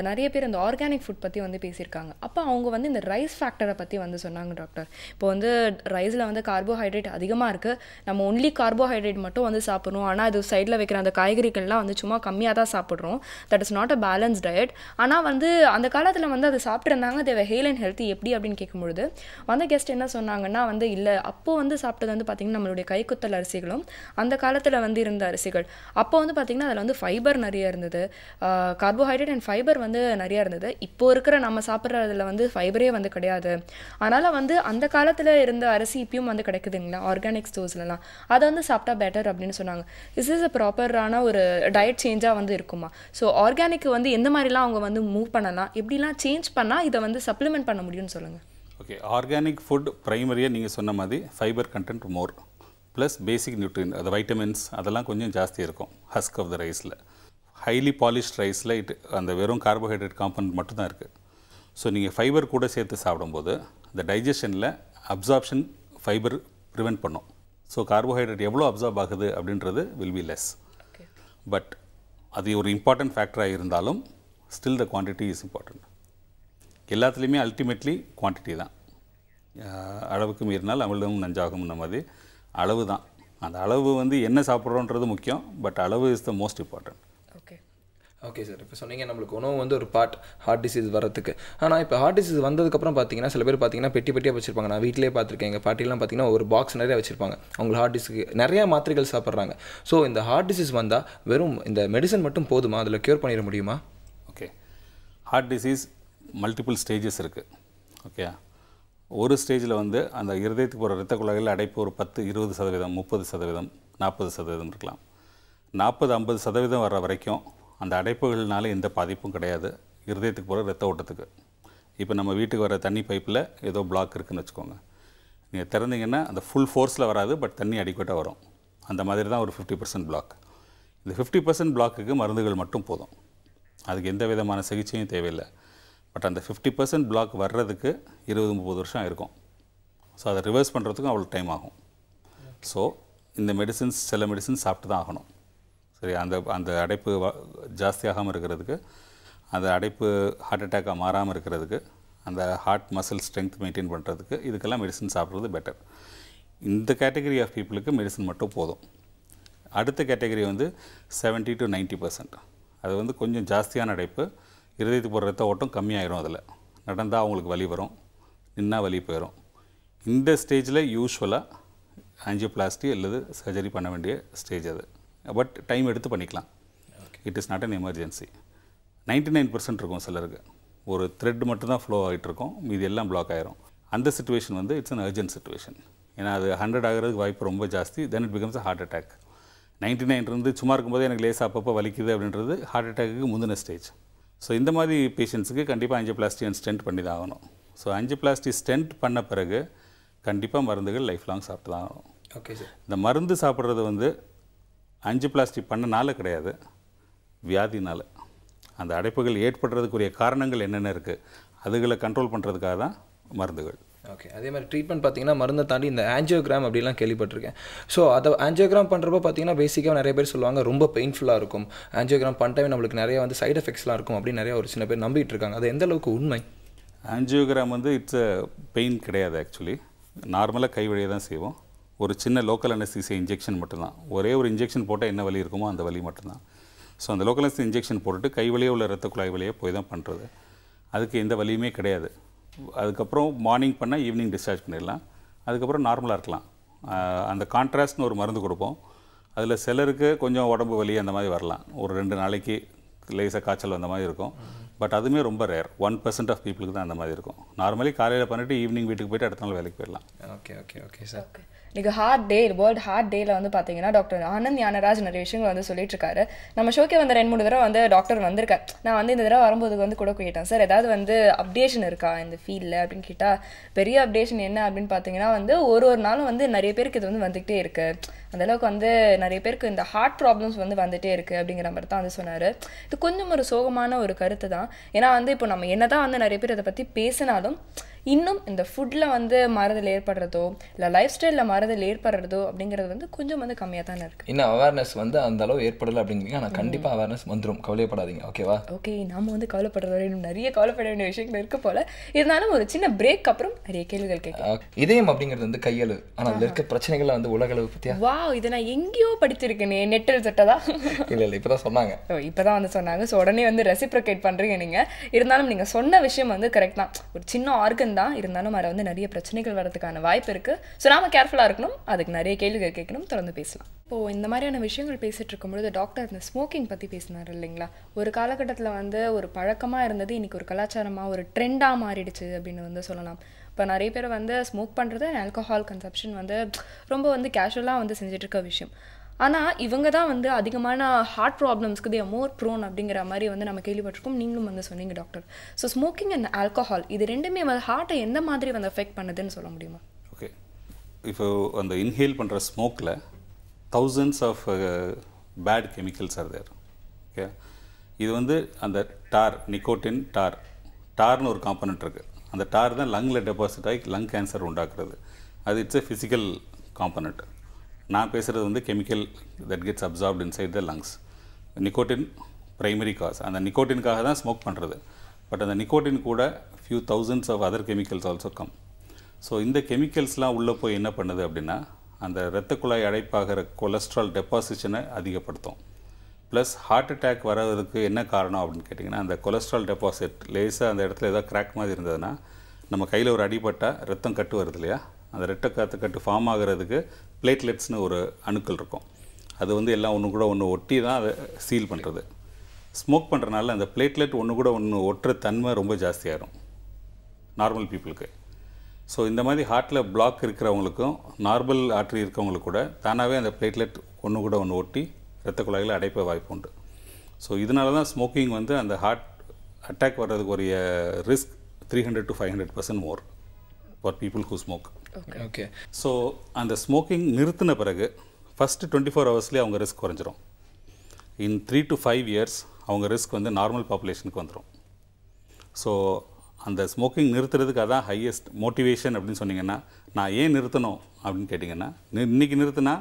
நிறைய பேர் இந்த ஆர்கானிக் ஃபுட் பற்றி வந்து பேசியிருக்காங்க. அப்போ அவங்க வந்து இந்த ரைஸ் ஃபேக்டரை பற்றி வந்து சொன்னாங்க டாக்டர். இப்போ வந்து ரைஸில் வந்து கார்போஹைட்ரேட் அதிகமாக இருக்குது, நம்ம ஒன்லி கார்போஹைட்ரேட் மட்டும் வந்து சாப்பிட்றோம். ஆனால் அது சைடில் வைக்கிற அந்த காய்கறிகள்லாம் வந்து சும்மா கம்மியாக தான் சாப்பிட்றோம். That is not a balance diet. ஆனால் வந்து அந்த காலத்தில் வந்து அதை சாப்பிட்ருந்தாங்க, தேவை ஹெல் அண்ட் ஹெல்த்தி. எப்படி அப்படின்னு கேட்கும்பொழுது வந்து கெஸ்ட் என்ன சொன்னாங்கன்னா வந்து, இல்லை அப்போது வந்து சாப்பிட்டது வந்து பார்த்திங்கன்னா நம்மளுடைய கைக்குத்தல் அரிசிகளும் அந்த காலத்தில் வந்து இருந்த அரிசிகள். அப்போ வந்து பார்த்திங்கன்னா அதில் வந்து ஃபைபர் நிறைய இருந்தது, கார்போஹைட்ரேட் அண்ட் ஃபைபர் வந்து நிறைய இருந்தது. இப்போ இருக்கிற நம்ம சாப்பிட்றதுல வந்து ஃபைபரே வந்து கிடையாது. அதனால் வந்து அந்த காலத்தில் இருந்த அரிசி இப்பயும் வந்து கிடைக்குதுங்களா ஆர்கானிக் ஸ்டோர்ஸ்லாம், அதை வந்து சாப்பிட்டா பெட்டர் அப்படின்னு சொன்னாங்க. இஸ் அ ப்ராப்பரான ஒரு டயட் சேஞ்சாக வந்து இருக்குமா? ஸோ ஆர்கானிக் வந்து எந்த மாதிரிலாம் அவங்க வந்து மூவ் பண்ணலாம், எப்படிலாம் சேஞ்ச் பண்ணால் இதை வந்து சப்ளிமெண்ட் பண்ண முடியும்னு சொல்லுங்கள். ஓகே, ஆர்கானிக் ஃபுட் ப்ரைமரியாக நீங்கள் சொன்ன மாதிரி ஃபைபர் கண்டென்ட் மோர், ப்ளஸ் பேசிக் நியூட்ரியன், அது வைட்டமின்ஸ் அதெல்லாம் கொஞ்சம் ஜாஸ்தி இருக்கும் ஹஸ்க் ஆஃப் த ரைஸில். ஹைலி பாலிஷ்ட் ரைஸில் அந்த வெறும் கார்போஹைட்ரேட் காம்பனண்ட் மட்டும்தான் இருக்குது. ஸோ நீங்கள் ஃபைபர் கூட சேர்த்து சாப்பிடும்போது இந்த டைஜஷனில் அப்சார்ப்ஷன் ஃபைபர் ப்ரிவெண்ட் பண்ணும். ஸோ கார்போஹைட்ரேட் எவ்வளோ அப்சார்ப் ஆகுது அப்படின்றது வில் பி லெஸ். பட் அது ஒரு இம்பார்ட்டன்ட் ஃபேக்டராக இருந்தாலும் still the quantity is important. எல்லாத்துலேயுமே அல்டிமேட்லி குவான்டிட்டி தான். அளவுக்கு மீறினால் அமிர்தமும் நஞ்சாகும்ன மாதிரி அளவு தான். அந்த அளவு வந்து என்ன சாப்பிட்றோன்றது முக்கியம், பட் அளவு is the most important. Okay okay sir, இப்போ சொன்னீங்க நம்மளுக்கு உணவு வந்து ஒரு பார்ட் ஹார்ட் டிசீஸ் வரதுக்கு. ஆனால் இப்போ ஹார்ட் டிசீஸ் வந்ததுக்கப்புறம் பார்த்தீங்கன்னா சில பேர் பார்த்தீங்கன்னா பெட்டியாக வச்சிருப்பாங்க. நான் வீட்டிலேயே பார்த்துருக்கேன், எங்கள் பாட்டிலாம் பார்த்தீங்கன்னா ஒரு பாக்ஸ் நிறைய வச்சிருப்பாங்க. அவங்களுக்கு ஹார்ட் டிசீஸ்க்கு நிறையா மாத்திரைகள் சாப்பிட்றாங்க. ஸோ இந்த ஹார்ட் டிசீஸ் வந்தால் வெறும் இந்த மெடிசன் மட்டும் போதுமா, அதில் க்யூர் பண்ணிட முடியுமா? Okay, heart disease multiple stages இருக்குது. ஓகே, ஒரு ஸ்டேஜில் வந்து அந்த இருதயத்துக்கு போகிற இரத்த குழாய்கள் அடைப்பு ஒரு 10-20%, 30%, 40% இருக்கலாம். 40-50% வர்ற வரைக்கும் அந்த அடைப்புகள்னால எந்த பாதிப்பும் கிடையாது இருதயத்துக்கு போகிற இரத்த ஓட்டத்துக்கு. இப்போ நம்ம வீட்டுக்கு வர தண்ணி பைப்பில் ஏதோ பிளாக் இருக்குதுன்னு வச்சுக்கோங்க, நீங்கள் திறந்தீங்கன்னா அந்த ஃபுல் ஃபோர்ஸில் வராது, பட் தண்ணி அடிக்கட்டாக வரும். அந்த மாதிரி தான் ஒரு 50% பிளாக். இந்த 50% பிளாக்குக்கு மருந்துகள் மட்டும் போதும், அதுக்கு எந்த விதமான சிகிச்சையும் தேவையில்லை. பட் அந்த 50% பிளாக் வர்றதுக்கு 20-30 வருஷம் இருக்கும். ஸோ அதை ரிவர்ஸ் பண்ணுறதுக்கும் அவ்வளோ டைம் ஆகும். ஸோ இந்த மெடிசின்ஸ், சில மெடிசின்ஸ் சாப்பிட்டு தான் ஆகணும். சரி, அந்த அடைப்பு ஜாஸ்தியாகாமல் இருக்கிறதுக்கு, அந்த அடைப்பு ஹார்ட் அட்டாக்காக மாறாமல் இருக்கிறதுக்கு, அந்த ஹார்ட் மசில் ஸ்ட்ரென்த் மெயின்டைன் பண்ணுறதுக்கு இதுக்கெல்லாம் மெடிசன் சாப்பிட்றது பெட்டர். இந்த கேட்டகரி ஆஃப் பீப்புளுக்கு மெடிசன் மட்டும் போதும். அடுத்த கேட்டகரி வந்து 70-90%. அது வந்து கொஞ்சம் ஜாஸ்தியான அடைப்பு, இருதயத்துக்கு போகிற ரத்த ஓட்டம் கம்மியாயிரும். அதில் நடந்தால் அவங்களுக்கு வலி வரும், நின்னா வலி போயிடும். இந்த ஸ்டேஜில் யூஸ்வலாக ஆஞ்சியோபிளாஸ்டி அல்லது சர்ஜரி பண்ண வேண்டிய ஸ்டேஜ் அது. பட் டைம் எடுத்து பண்ணிக்கலாம். It is not an emergency. 99% இருக்கும் சிலருக்கு, ஒரு த்ரெட் மட்டும்தான் ஃப்ளோ ஆகிட்டுருக்கும், மீதி எல்லாம் பிளாக் ஆகிரும். அந்த சிச்சுவேஷன் வந்து இட்ஸ் அன் அர்ஜென்ட் சிச்சுவேஷன். ஏன்னா அது 100 ஆகிறதுக்கு வாய்ப்பு ரொம்ப ஜாஸ்தி. Then it becomes a heart attack. 99 இருந்து சும்மா இருக்கும்போது எனக்கு லேசாக அப்பப்போ வலிக்குது அப்படின்றது ஹார்ட் அட்டாக்கு முந்தின ஸ்டேஜ். ஸோ இந்த மாதிரி பேஷண்ட்ஸுக்கு கண்டிப்பாக ஆஞ்சியோபிளாஸ்டி அண்ட் ஸ்டென்ட் பண்ணி தான் ஆகணும். ஸோ ஆஞ்சியோபிளாஸ்டி ஸ்டென்ட் பண்ண பிறகு கண்டிப்பாக மருந்துகள் லைஃப் லாங் சாப்பிட்டு தான் ஆகணும். ஓகே சார், இந்த மருந்து சாப்பிட்றது வந்து ஆஞ்சியோபிளாஸ்டி பண்ணனால கிடையாது, வியாதினால். அந்த அடைப்புகள் ஏற்படுறதுக்குரிய காரணங்கள் என்னென்ன இருக்குது, அதுகளை கண்ட்ரோல் பண்ணுறதுக்காக தான் மருந்துகள். ஓகே, அதே மாதிரி ட்ரீட்மெண்ட் பார்த்தீங்கன்னா மருந்தை தாண்டி இந்த ஆஞ்சியோகிராம் அப்படிலாம் கேள்விப்பட்டிருக்கேன். ஸோ அதை ஆஞ்சியோகிராம் பண்ணுறப்போ பார்த்தீங்கன்னா பேசிக்காக நிறைய பேர் சொல்லுவாங்க ரொம்ப பெயின்ஃபுல்லாக இருக்கும், ஆஞ்சியோகிராம் பண்ணிட்டே நம்மளுக்கு நிறைய வந்து சைட் எஃபெக்ட்ஸ்லாம் இருக்கும் அப்படின்னு நிறைய ஒரு சின்ன பேர் நம்பிட்டு இருக்காங்க. அது எந்த அளவுக்கு உண்மை? ஆஞ்சியோகிராம் வந்து இட்ஸ் அ பெயின் கிடையாது. ஆக்சுவலி நார்மலாக கை வழியை தான் செய்வோம். ஒரு சின்ன லோக்கல் அனஸ்தீசியா இன்ஜெக்ஷன் மட்டும்தான். ஒரே ஒரு இன்ஜெக்ஷன் போட்டால் என்ன வலி இருக்குமோ அந்த வலி மட்டும்தான். ஸோ அந்த லோக்கல் அனஸ்தீசியா இன்ஜெக்ஷன் போட்டுட்டு கை வழியே உள்ள இரத்த குழாய் வழியாக போய் தான் பண்ணுறது. அதுக்கு எந்த வலியுமே கிடையாது. அதுக்கப்புறம் மார்னிங் பண்ணால் ஈவினிங் டிஸ்சார்ஜ் பண்ணிடலாம். அதுக்கப்புறம் நார்மலாக இருக்கலாம். அந்த கான்ட்ராஸ்ட்னு ஒரு மருந்து கொடுப்போம். அதில் சிலருக்கு கொஞ்சம் உடம்பு வலி அந்த மாதிரி வரலாம், ஒரு 2 நாளைக்கு லேசாக காய்ச்சல் அந்த மாதிரி இருக்கும். பட் அதுவுமே ரொம்ப ரேர். 1% ஆஃப் பீப்புளுக்கு தான் அந்த மாதிரி இருக்கும். நார்மலி காலையில் பண்ணிவிட்டு ஈவினிங் வீட்டுக்கு போய்ட்டு அடுத்த நாள் வேலைக்கு போயிடலாம். Okay okay okay sir. இன்றைக்கி ஹார்ட் டே, வேர்ல்டு ஹார்ட் டேயில் வந்து பார்த்தீங்கன்னா டாக்டர் ஆனந்த் ஞானராஜ் நிறைய விஷயங்கள் வந்து சொல்லிட்டு இருக்காரு. நம்ம ஷோக்கே வந்து 2-3 தடவை வந்து டாக்டர் வந்திருக்கேன். நான் வந்து இந்த தடவை வரும்போது வந்து கூட கேட்டேன், சார் ஏதாவது வந்து அப்டேஷன் இருக்கா இந்த ஃபீல்டில் அப்படின்னு கேட்டால், பெரிய அப்டேஷன் என்ன அப்படின்னு பார்த்தீங்கன்னா வந்து ஒரு நாளும் வந்து நிறைய பேருக்கு இது வந்து வந்துகிட்டே இருக்குது. அந்தளவுக்கு வந்து நிறைய பேருக்கு இந்த ஹார்ட் ப்ராப்ளம்ஸ் வந்து வந்துகிட்டே இருக்குது அப்படிங்கிற மாதிரி தான் வந்து சொன்னார். இது கொஞ்சம் ஒரு சோகமான ஒரு கருத்து தான். ஏன்னா வந்து இப்போ நம்ம என்ன தான் வந்து நிறைய பேர் இதை பற்றி பேசினாலும் இன்னும் இந்த ஃபுட்டில் வந்து மாறுதல் ஏற்படுறதோ இல்லை லைஃப் ஸ்டைலில் மாறுதல் ஏற்படுறதோ அப்படிங்கிறது வந்து கொஞ்சம் வந்து கம்மியாக தானே இருக்குது. இன்னும் அவேர்னஸ் வந்து அந்த அளவு ஏற்படலை அப்படிங்கிறீங்க. ஆனால் கண்டிப்பாக அவேர்னஸ் வந்துடும், கவலைப்படாதீங்க. ஓகேவா? ஓகே, நாம் வந்து கவலைப்படுறத இன்னும் நிறைய கவலைப்பட வேண்டிய விஷயங்கள் இருக்க போல. இருந்தாலும் ஒரு சின்ன பிரேக் அப்புறம் நிறைய கேள்விகள் கேட்கலாம். இதயம் அப்படிங்கிறது வந்து கையளவு, ஆனால் அதில் இருக்க பிரச்சனைகள் வந்து உலகளவு பற்றியா? வா, இதை நான் எங்கேயோ படிச்சிருக்கேனே, நெட்டில் தொட்டதா? இல்லை இப்போ தான் சொன்னாங்க. இப்போ தான் வந்து சொன்னாங்க. ஸோ உடனே வந்து ரெசிப்ரிகேட் பண்ணுறீங்க நீங்கள். இருந்தாலும் நீங்கள் சொன்ன விஷயம் வந்து கரெக்ட் தான். ஒரு சின்ன ஆர்கன் தான், இருந்தாலும் அதில் வந்து நிறைய பிரச்சனைகள் வரதுக்கான வாய்ப்பு இருக்குது. ஸோ நாம கேர்ஃபுல்லாக இருக்கணும், அதுக்கு நிறைய கேள்விகள் கேட்கணும். தொடர்ந்து பேசலாம். இப்போது இந்த மாதிரியான விஷயங்கள் பேசிகிட்டு இருக்கும்பொழுது டாக்டர் இந்த ஸ்மோக்கிங் பற்றி பேசினார் இல்லைங்களா? ஒரு காலகட்டத்தில் வந்து ஒரு பழக்கமாக இருந்தது, இன்றைக்கி ஒரு கலாச்சாரமாக ஒரு ட்ரெண்டாக மாறிடுச்சு அப்படின்னு வந்து சொல்லலாம். இப்போ நிறைய பேர் வந்து ஸ்மோக் பண்ணுறது, ஆல்கஹால் கன்சப்ஷன் வந்து ரொம்ப வந்து கேஷுவலாக வந்து செஞ்சிட்ருக்க விஷயம். ஆனால் இவங்க தான் வந்து அதிகமான ஹார்ட் ப்ராப்ளம்ஸ்க்கு தே மோர் ப்ரோன் அப்படிங்கிற மாதிரி வந்து நம்ம கேள்விப்பட்டிருக்கோம். நீங்களும் வந்து சொன்னீங்க doctor. So smoking and alcohol இது ரெண்டுமே வந்து ஹார்ட்டை எந்த மாதிரி வந்து அஃபெக்ட் பண்ணுதுன்னு சொல்ல முடியுமா? ஓகே, இப்போ அந்த இன்ஹேல் பண்ணுற ஸ்மோக்கில் thousands of bad chemicals are there. Okay, இது வந்து அந்த நிக்கோட்டின் டார்னு ஒரு காம்பனண்ட் இருக்குது. அந்த டார் தான் லங்கில் டெபாசிட் ஆகி லங் கேன்சர் உண்டாக்குறது. அது இட்ஸ் எ ஃபிசிக்கல் காம்பனண்ட். நான் பேசுகிறது வந்து chemical that gets absorbed inside the lungs. Nicotine primary cause. அந்த நிக்கோட்டினுக்காக தான் ஸ்மோக் பண்ணுறது. பட் அந்த நிக்கோட்டின் கூட few thousands of other chemicals also come. So இந்த கெமிக்கல்ஸ்லாம் உள்ளே போய் என்ன பண்ணுது அப்படின்னா அந்த இரத்த குழாய் அடைப்பாகிற கொலஸ்ட்ரால் டெபாசிஷனை அதிகப்படுத்தும். ப்ளஸ் ஹார்ட் அட்டாக் வர்றதுக்கு என்ன காரணம் அப்படின்னு கேட்டிங்கன்னா, அந்த கொலஸ்ட்ரால் டெபாசிட் லேசாக அந்த இடத்துல ஏதாவது கிராக் மாதிரி இருந்ததுன்னா, நம்ம கையில் ஒரு அடிபட்டால் ரத்தம் கட்டு வருது இல்லையா, அந்த கட்டு ஃபார்ம் ஆகிறதுக்கு பிளேட்லெட்ஸ்னு ஒரு அணுக்கள் இருக்கும். அது வந்து எல்லாம் ஒன்று கூட ஒன்று ஒட்டி தான் அதை சீல் பண்ணுறது. ஸ்மோக் பண்ணுறனால அந்த பிளேட்லெட் ஒன்று கூட ஒன்று ஒட்டுற தன்மை ரொம்ப ஜாஸ்தியாகிடும் நார்மல் பீப்புளுக்கு. ஸோ இந்த மாதிரி ஹார்ட்டில் பிளாக் இருக்கிறவங்களுக்கும் நார்மல் ஆர்ட்ரி இருக்கவங்களுக்கு கூட தானாகவே அந்த பிளேட்லெட் ஒன்று கூட ஒன்று ஒட்டி இரத்த குழாயில் அடைப்ப வாய்ப்பு உண்டு. ஸோ இதனால தான் ஸ்மோக்கிங் வந்து அந்த ஹார்ட் அட்டாக் வர்றதுக்கு ஒரு risk 300 to 500% more for people who smoke. Okay. So அந்த ஸ்மோக்கிங் நிறுத்தின பிறகு ஃபஸ்ட்டு 24 ஹவர்ஸ்லேயே அவங்க ரிஸ்க் குறைஞ்சிரும். இன் 3 to 5 years அவங்க ரிஸ்க் வந்து நார்மல் பாப்புலேஷனுக்கு வந்துடும். ஸோ அந்த ஸ்மோக்கிங் நிறுத்துறதுக்கு அதான் ஹையஸ்ட் மோட்டிவேஷன் அப்படின்னு சொன்னிங்கன்னா, நான் ஏன் நிறுத்தணும் அப்படின்னு கேட்டிங்கன்னா, இன்றைக்கி நிறுத்தினா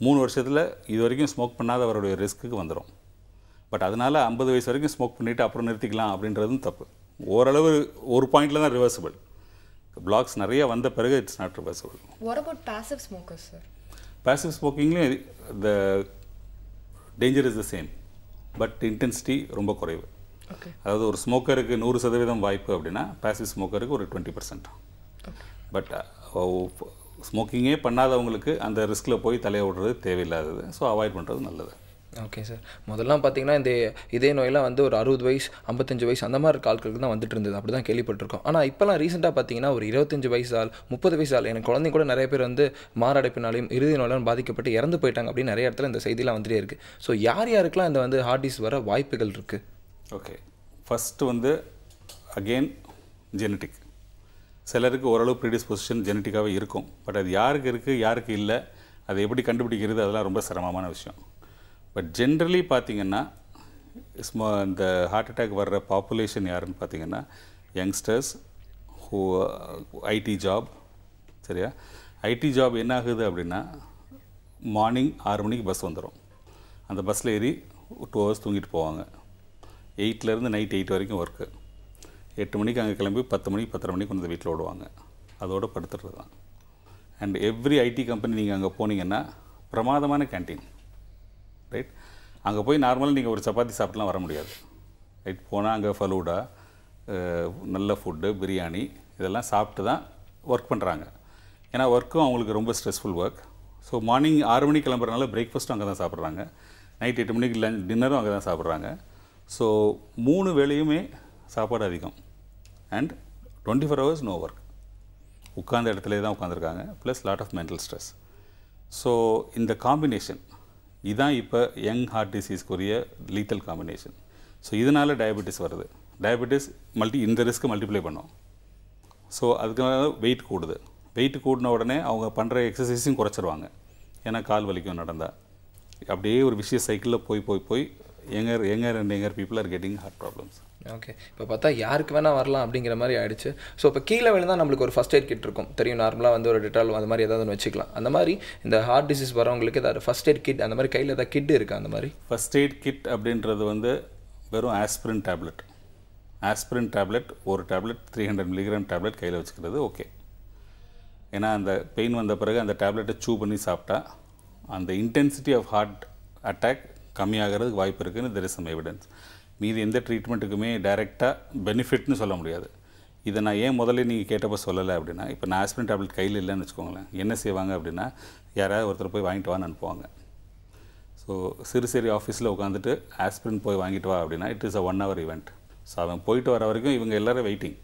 3 வருஷத்தில் இது வரைக்கும் ஸ்மோக் பண்ணாதவருடைய ரிஸ்க்குக்கு வந்துடும். பட் அதனால் 50 வயசு வரைக்கும் ஸ்மோக் பண்ணிவிட்டு அப்புறம் நிறுத்திக்கலாம் அப்படின்றதும் தப்பு. ஓரளவு ஒரு பாயிண்டில் தான் ரிவர்சிபிள். பிளாக்ஸ் நிறைய வந்த பிறகு it's not reversible. What about passive smokers, sir? Passive ஸ்மோக்கிங்லேயும் the danger is the same, but intensity ரொம்ப குறைவு. அதாவது ஒரு ஸ்மோக்கருக்கு 100% வாய்ப்பு அப்படின்னா பாசிவ் ஸ்மோக்கருக்கு ஒரு 20%. பட் ஸ்மோக்கிங்கே பண்ணாதவங்களுக்கு அந்த ரிஸ்கில் போய் தலையை விடுறது தேவையில்லாதது. ஸோ அவாய்ட் பண்ணுறது நல்லது. Okay sir. முதல்லாம் பார்த்தீங்கன்னா இந்த இதே நோயெல்லாம் வந்து ஒரு 60 வயசு 55 வயசு அந்த மாதிரி ஆட்களுக்கு தான் வந்துட்டு இருந்தது, அப்படி தான் கேள்விப்பட்டிருக்கோம். ஆனால் இப்போலாம் ரீசெண்டாக பார்த்தீங்கன்னா ஒரு 25 வயசு ஆள் 30 வயசு ஆள், எனக்கு குழந்தைங்க கூட நிறைய பேர் வந்து மாரடைப்பினாலையும் இறுதி நோயாலும் பாதிக்கப்பட்டு இறந்து போயிட்டாங்க அப்படின்னு நிறைய இடத்துல இந்த செய்திலாம் வந்துட்டே இருக்குது. ஸோ யாருக்கெல்லாம் இந்த வந்து ஹார்ட் டிசீஸ் வர வாய்ப்புகள் இருக்குது? ஓகே, ஃபஸ்ட்டு வந்து அகெயின் ஜெனட்டிக். சிலருக்கு ஓரளவு ப்ரீடிஸ்பொசிஷன் ஜெனட்டிக்காகவே இருக்கும். பட் அது யாருக்கு இருக்குது யாருக்கு இல்லை, அதை எப்படி கண்டுபிடிக்கிறது, அதெல்லாம் ரொம்ப சிரமமான விஷயம். பட் ஜென்ரலி பார்த்திங்கன்னா இந்த ஹார்ட் அட்டாக் வர்ற பாப்புலேஷன் யாருன்னு பார்த்திங்கன்னா யங்ஸ்டர்ஸ் ஹூ ஐடி ஜாப். சரியா, ஐடி ஜாப் என்ன ஆகுது அப்படின்னா, மார்னிங் 6 மணிக்கு பஸ் வந்துடும். அந்த பஸ்ஸில் ஏறி 2 hours தூங்கிட்டு போவாங்க. 8லேருந்து நைட் 8 வரைக்கும் ஒர்க்கு. 8 மணிக்கு அங்கே கிளம்பி 10 மணிக்கு 10:30 மணிக்கு வந்து வீட்டில் விடுவாங்க. அதோடு படுத்துறது தான். அண்ட் எவ்ரி ஐடி கம்பெனி நீங்கள் அங்கே போனீங்கன்னா பிரமாதமான கேன்டீன். ரைட், அங்கே போய் நார்மலாக நீங்கள் ஒரு சப்பாத்தி சாப்பிட்லாம் வர முடியாது. ரைட், போனால் அங்கே ஃபலூடா, நல்ல ஃபுட்டு, பிரியாணி இதெல்லாம் சாப்பிட்டு தான் ஒர்க் பண்ணுறாங்க. ஏன்னா ஒர்க்கும் அவங்களுக்கு ரொம்ப ஸ்ட்ரெஸ்ஃபுல் ஒர்க். ஸோ மார்னிங் 6 மணிக்கு கிளம்புறதுனால பிரேக்ஃபாஸ்ட்டும் அங்கே தான் சாப்பிட்றாங்க, நைட் 8 மணிக்கு டின்னரும் அங்கே தான் சாப்பிட்றாங்க. ஸோ 3 வேளையுமே சாப்பாடு அதிகம். அண்ட் 24 hours நோ ஒர்க், உட்கார்ந்த இடத்துல தான் உட்காந்துருக்காங்க. Plus lot of mental stress. So இந்த காம்பினேஷன் இதுதான் இப்போ யங் ஹார்ட் டிசீஸ்க்குரிய லீத்தல் காம்பினேஷன். ஸோ இதனால் டயபெட்டிஸ் வருது. டயபெட்டிஸ் இந்த ரிஸ்க்கு மல்டிப்ளை பண்ணும். ஸோ அதுக்காக வெயிட் கூடுது. வெயிட் கூடின உடனே அவங்க பண்ணுற எக்ஸசைஸையும் குறைச்சிருவாங்க. ஏன்னா கால் வலிக்கும் நடந்தால். அப்படியே ஒரு விஷய சைக்கிளில் போய் younger people are getting heart problems. Okay, இப்போ பார்த்தா யாருக்கு வேணால் வரலாம் அப்படிங்கிற மாதிரி ஆயிடுச்சு. ஸோ இப்போ கீழே விழுந்தால் நம்மளுக்கு ஒரு ஃபஸ்ட் எய்ட் கிட் இருக்கும் தெரியும், நார்மலாக வந்து ஒரு டெட்டால் அந்த மாதிரி ஏதாவது ஒன்று வச்சுக்கலாம். அந்த மாதிரி இந்த ஹார்ட் டிசீஸ் வரவங்களுக்கு ஏதாவது ஃபஸ்ட் எய்ட் கிட் அந்த மாதிரி கையில் ஏதாவது கிட் இருக்குது? அந்த மாதிரி ஃபஸ்ட் எய்ட் கிட் அப்படின்றது வந்து வெறும் ஆஸ்பிரின் டேப்லெட் ஒரு டேப்லெட் 300 mg டேப்லெட் கையில் வச்சுக்கிறது ஓகே. ஏன்னா அந்த பெயின் வந்த பிறகு அந்த டேப்லெட்டை சூ பண்ணி சாப்பிட்டா அந்த இன்டென்சிட்டி ஆஃப் ஹார்ட் அட்டாக் கம்மியாகிறதுக்கு வாய்ப்பு இருக்குதுன்னு தெர் இஸ் சம் எவிடன்ஸ். மீதி எந்த ட்ரீட்மெண்ட்டுக்குமே டைரெக்டாக பெனிஃபிட்னு சொல்ல முடியாது. இதை நான் ஏன் முதல்ல நீங்கள் கேட்டப்போ சொல்லலை அப்படின்னா, இப்போ நான் ஆஸ்பிரின் டேப்லெட் கையில் இல்லைன்னு வச்சுக்கோங்களேன், என்ன செய்வாங்க அப்படின்னா யாராவது ஒருத்தர் போய் வாங்கிட்டு வான்னு அனுப்புவாங்க. ஸோ சிறு ஆஃபீஸில் உட்காந்துட்டு ஆஸ்பிரின் போய் வாங்கிட்டு வா அப்படின்னா it is a 1 hour event. So அவன் போயிட்டு வர வரைக்கும் இவங்க எல்லோரும் வெயிட்டிங்.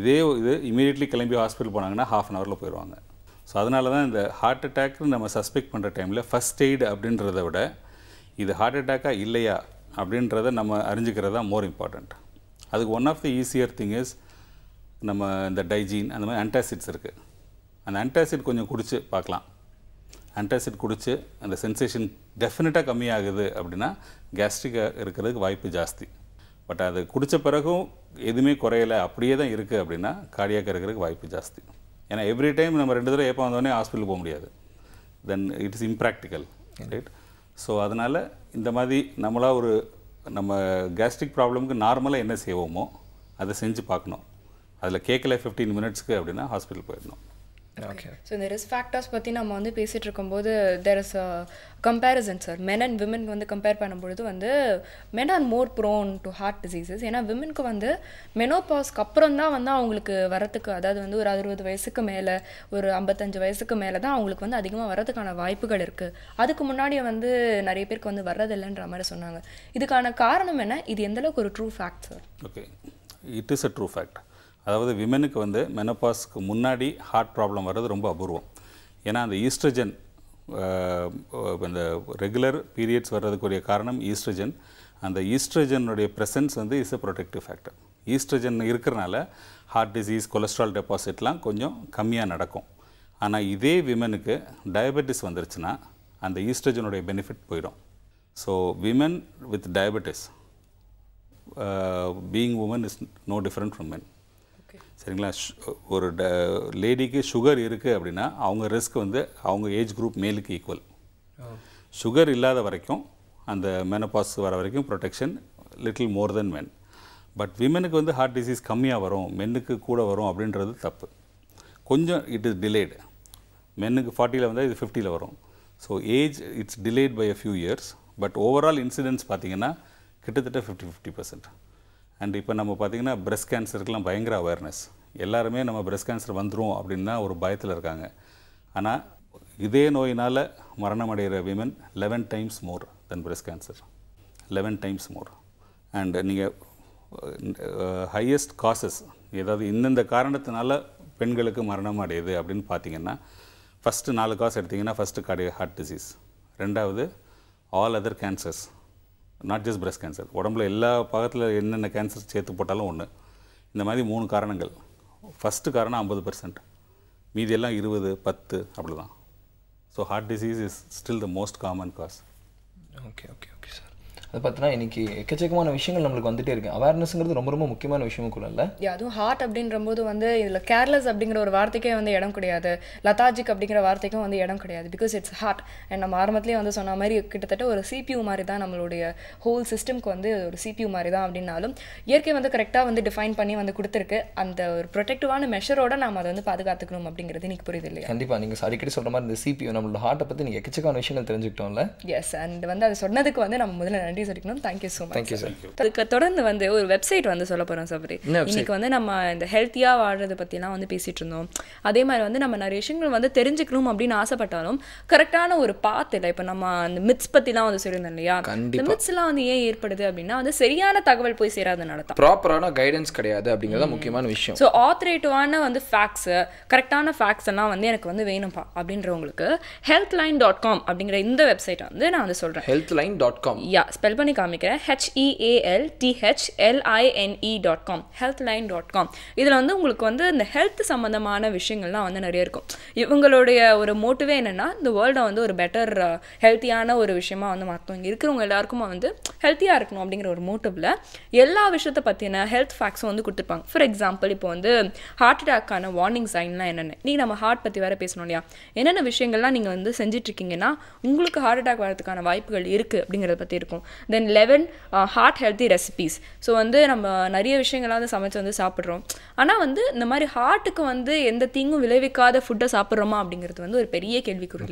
இது இமீடியட்லி கிளம்பி ஹாஸ்பிட்டல் போனாங்கன்னா 1/2 hourல போயிடுவாங்க. ஸோ அதனால தான் இந்த ஹார்ட் அட்டாக்னு நம்ம சஸ்பெக்ட் பண்ணுற டைமில் ஃபஸ்ட் எய்டு அப்படின்றத விட இது ஹார்ட் அட்டாக்காக இல்லையா அப்படின்றத நம்ம அறிஞ்சிக்கிறது தான் மோர் இம்பார்ட்டண்ட். அதுக்கு one of the easier thing is நம்ம இந்த டைஜீன் அந்த மாதிரி ஆன்டாசிட்ஸ் இருக்குது. அந்த ஆன்டாசிட் கொஞ்சம் குடித்து பார்க்கலாம். ஆன்டாசிட் குடித்து அந்த சென்சேஷன் டெஃபினட்டாக கம்மியாகுது அப்படின்னா கேஸ்ட்ரிக்காக இருக்கிறதுக்கு வாய்ப்பு ஜாஸ்தி. பட் அது குடித்த பிறகும் எதுவுமே குறையலை அப்படியே தான் இருக்குது அப்படின்னா கார்டியாக் இருக்கிறதுக்கு வாய்ப்பு ஜாஸ்தி. ஏன்னா எவ்ரி டைம் நம்ம 2 தடவை ஏப்போ வந்தோடனே ஹாஸ்பிட்டல் போக முடியாது. Then it is impractical, right? So அதனால் இந்த மாதிரி நம்ம கேஸ்ட்ரிக் ப்ராப்ளமுக்கு நார்மலாக என்ன செய்வோமோ அதை செஞ்சு பார்க்கணும். அதில் கேட்கல 15 minutesக்கு அப்படின்னா ஹாஸ்பிட்டல் போயிடணும். ஓகே. ஸோ இந்த ரிஸ்க் ஃபேக்டர்ஸ் பற்றி நம்ம வந்து பேசிகிட்டு இருக்கும்போது there is a comparison sir. Men and women வந்து கம்பேர் பண்ணும்பொழுது வந்து men are more prone to heart diseases. ஏன்னா விமனுக்கு வந்து மெனோபாஸ்க்கு அப்புறம் தான் வந்து அவங்களுக்கு வரத்துக்கு, அதாவது வந்து ஒரு 60 வயசுக்கு மேலே, ஒரு 55 வயசுக்கு மேலே தான் அவங்களுக்கு வந்து அதிகமாக வரதுக்கான வாய்ப்புகள் இருக்குது. அதுக்கு முன்னாடியே வந்து நிறைய பேருக்கு வந்து வர்றதில்லைன்ற மாதிரி சொன்னாங்க. இதுக்கான காரணம் என்ன? இது எந்தளவுக்கு ஒரு true fact sir? Okay, it is a true fact. அதாவது விமனுக்கு வந்து மெனோபாஸ்க்கு முன்னாடி ஹார்ட் ப்ராப்ளம் வர்றது ரொம்ப அபூர்வம். ஏன்னா அந்த ஈஸ்ட்ரஜன், இந்த ரெகுலர் பீரியட்ஸ் வர்றதுக்குரிய காரணம் ஈஸ்ட்ரஜன். அந்த ஈஸ்ட்ரஜனுடைய ப்ரெசன்ஸ் வந்து is a protective factor. Oestrogen இருக்கிறனால ஹார்ட் டிசீஸ், கொலஸ்ட்ரால் டெபாசிட்லாம் கொஞ்சம் கம்மியாக நடக்கும். ஆனால் இதே விமனுக்கு டயபெட்டிஸ் வந்துருச்சுன்னா அந்த ஈஸ்ட்ரஜனுடைய பெனிஃபிட் போயிடும். So women with diabetes, being woman is no different from men. சரிங்களா? ஒரு லேடிக்கு சுகர் இருக்குது அப்படின்னா அவங்க ரிஸ்க் வந்து அவங்க ஏஜ் குரூப் மேலுக்கு ஈக்குவல். சுகர் இல்லாத வரைக்கும், அந்த மெனோபாஸ் வர வரைக்கும் protection little more than men. But விமனுக்கு வந்து ஹார்ட் டிசீஸ் கம்மியாக வரும், மென்னுக்கு கூட வரும் அப்படின்றது தப்பு. கொஞ்சம் இட் இஸ் டிலேடு. மென்னுக்கு 40 வந்தால் இது 50 வரும். So age it's delayed by a few years. But overall incidence பார்த்திங்கன்னா கிட்டத்தட்ட 50% அண்ட் இப்போ நம்ம பார்த்திங்கன்னா பிரெஸ்ட் கேன்சருக்கெலாம் பயங்கர அவேர்னஸ். எல்லாருமே நம்ம பிரெஸ்ட் கேன்சர் வந்துடும் அப்படின்னு தான் ஒரு பயத்தில் இருக்காங்க. ஆனால் இதே நோயினால் மரணம் அடைகிற women 11 times more then breast cancer. 11 times more. And நீங்கள் ஹையஸ்ட் காசஸ், ஏதாவது இந்தந்த காரணத்தினால பெண்களுக்கு மரணம் அடையுது அப்படின்னு பார்த்தீங்கன்னா ஃபஸ்ட்டு 4 காசு எடுத்திங்கன்னா ஃபஸ்ட்டு கார்டியக் ஹார்ட் டிசீஸ், ரெண்டாவது all other cancers, not just breast cancer, உடம்புல எல்லா பாகத்தில் என்னென்ன கேன்சர் சேர்த்து போட்டாலும் ஒன்று. இந்த மாதிரி 3 காரணங்கள். ஃபஸ்ட்டு காரணம் 50%, மீதி எல்லாம் 20, 10 அப்படி தான். So heart disease is still the most common cause. Okay okay okay sir. அது பார்த்தீங்கன்னா இன்றைக்கி எக்கச்சக்கமான விஷயங்கள் நம்மளுக்கு வந்துட்டே இருக்குது. அவேர்னஸ்ங்கிறது ரொம்ப ரொம்ப முக்கியமான விஷயமும் கூட இல்லை. அதுவும் ஹார்ட் அப்படின்றபோது வந்து இதில் கேர்லெஸ் அப்படிங்கிற ஒரு வார்த்தைக்கே வந்து இடம் கிடையாது, லதாஜிக் அப்படிங்கிற வார்த்தைக்கும் வந்து இடம் கிடையாது. Because it's hard. அண்ட் நம்ம ஆரம்பத்துலேயே வந்து சொன்ன மாதிரி கிட்டத்தட்ட ஒரு CPU மாதிரி தான் நம்மளுடைய ஹோல் சிஸ்டம்க்கு வந்து ஒரு CPU மாதிரி தான். அப்படின்னாலும் இயற்கை வந்து கரெக்டாக வந்து டிஃபைன் பண்ணி வந்து கொடுத்துருக்கு. அந்த ஒரு ப்ரொடெக்டிவான மெஷரோட நம்ம அதை வந்து பாதுகாத்துக்கணும் அப்படிங்கிறது எனக்கு புரியுது இல்லையா? கண்டிப்பாக நீங்கள் அடிக்கடி சொல்கிற மாதிரி இந்த CPU நம்மளோட ஹார்ட்டை பற்றி நீங்கள் எக்கச்சக்கான விஷயங்கள் தெரிஞ்சுக்கிட்டோம்ல. எஸ், அண்ட் வந்து அதை சொன்னதுக்கு வந்து நம்ம முதல்ல நன்றி சொல்லிக்கணும். Thank you so much. Thank you sir. அதுக்கு தொடர்ந்து வந்து ஒரு வெப்சைட் வந்து சொல்ல போகிறோம் சபரி. இன்னைக்கு வந்து நம்ம இந்த ஹெல்த்தியாக வாழ்றதை பற்றிலாம் வந்து பேசிகிட்டு இருந்தோம். அதே மாதிரி வந்து நம்ம நிறைய விஷயங்கள் வந்து தெரிஞ்சுக்கணும் அப்படின்னு ஆசைப்பட்டாலும் கரெக்டான ஒரு பாத் இல்லை. இப்போ நம்ம அந்த மித்ஸ் பற்றிலாம் வந்து சொல்லியிருந்தோம் இல்லையா? இந்த மித்ஸ்லாம் வந்து ஏன் ஏற்படுது அப்படின்னா வந்து சரியான தகவல் போய் சேராதனால தான். ப்ராப்பரான கைடன்ஸ் கிடையாது அப்படிங்கிறத முக்கியமான விஷயம். ஸோ ஆத்தரேட்டிவான வந்து ஃபேக்ட்ஸு, கரெக்டான ஃபேக்ட்ஸ் எல்லாம் வந்து எனக்கு வந்து வேணும்ப்பா அப்படின்றவங்களுக்கு healthline.com அப்படிங்கிற இந்த வெப்சைட்டை வந்து நான் வந்து சொல்கிறேன். healthline.com. ஸ்பெல் பண்ணி காமிக்கிறேன். HEALTHLINE.com, healthline.com. இதில் வந்து உங்களுக்கு வந்து இந்த ஹெல்த் சம்மந்தமான விஷயங்கள்லாம் வந்து நிறைய இருக்கும். இவங்களுடைய ஒரு மோட்டிவே என்னென்னா இந்த வேர்ல்டை வந்து ஒரு பெட்டர் ஹெல்த்தியான ஒரு விஷயமா வந்து மாற்றணும். இங்கே இருக்கிறவங்க எல்லாருக்குமே வந்து ஹெல்த்தியாக இருக்கணும் அப்படிங்கிற ஒரு மோட்டிவில் எல்லா விஷயத்தை பற்றின ஹெல்த் ஃபேக்ட்ஸும் வந்து கொடுத்துருப்பாங்க. ஃபார் எக்ஸாம்பிள் இப்போ வந்து ஹார்ட் அட்டாக்கான வார்னிங் சைன்லாம் என்னென்ன, நீங்கள் நம்ம ஹார்ட் பற்றி வேறு பேசணும் இல்லையா? என்னென்ன விஷயங்கள்லாம் நீங்கள் வந்து செஞ்சிட்ருக்கீங்கன்னா உங்களுக்கு ஹார்ட் அட்டாக் வரதுக்கான வாய்ப்புகள் இருக்குது அப்படிங்கிறத பற்றி இருக்கும். தென் 11 ஹார்ட் ஹெல்த்தி ரெசிபீஸ். ஸோ வந்து நம்ம நிறைய விஷயங்கள்லாம் வந்து சமைச்சு வந்து சாப்பிட்றோம். ஆனால் வந்து இந்த மாதிரி ஹார்ட்டுக்கு வந்து எந்த தீங்கும் விளைவிக்காத ஃபுட்டை சாப்பிட்றோமா அப்படிங்கிறது வந்து ஒரு பெரிய கேள்விக்குறி.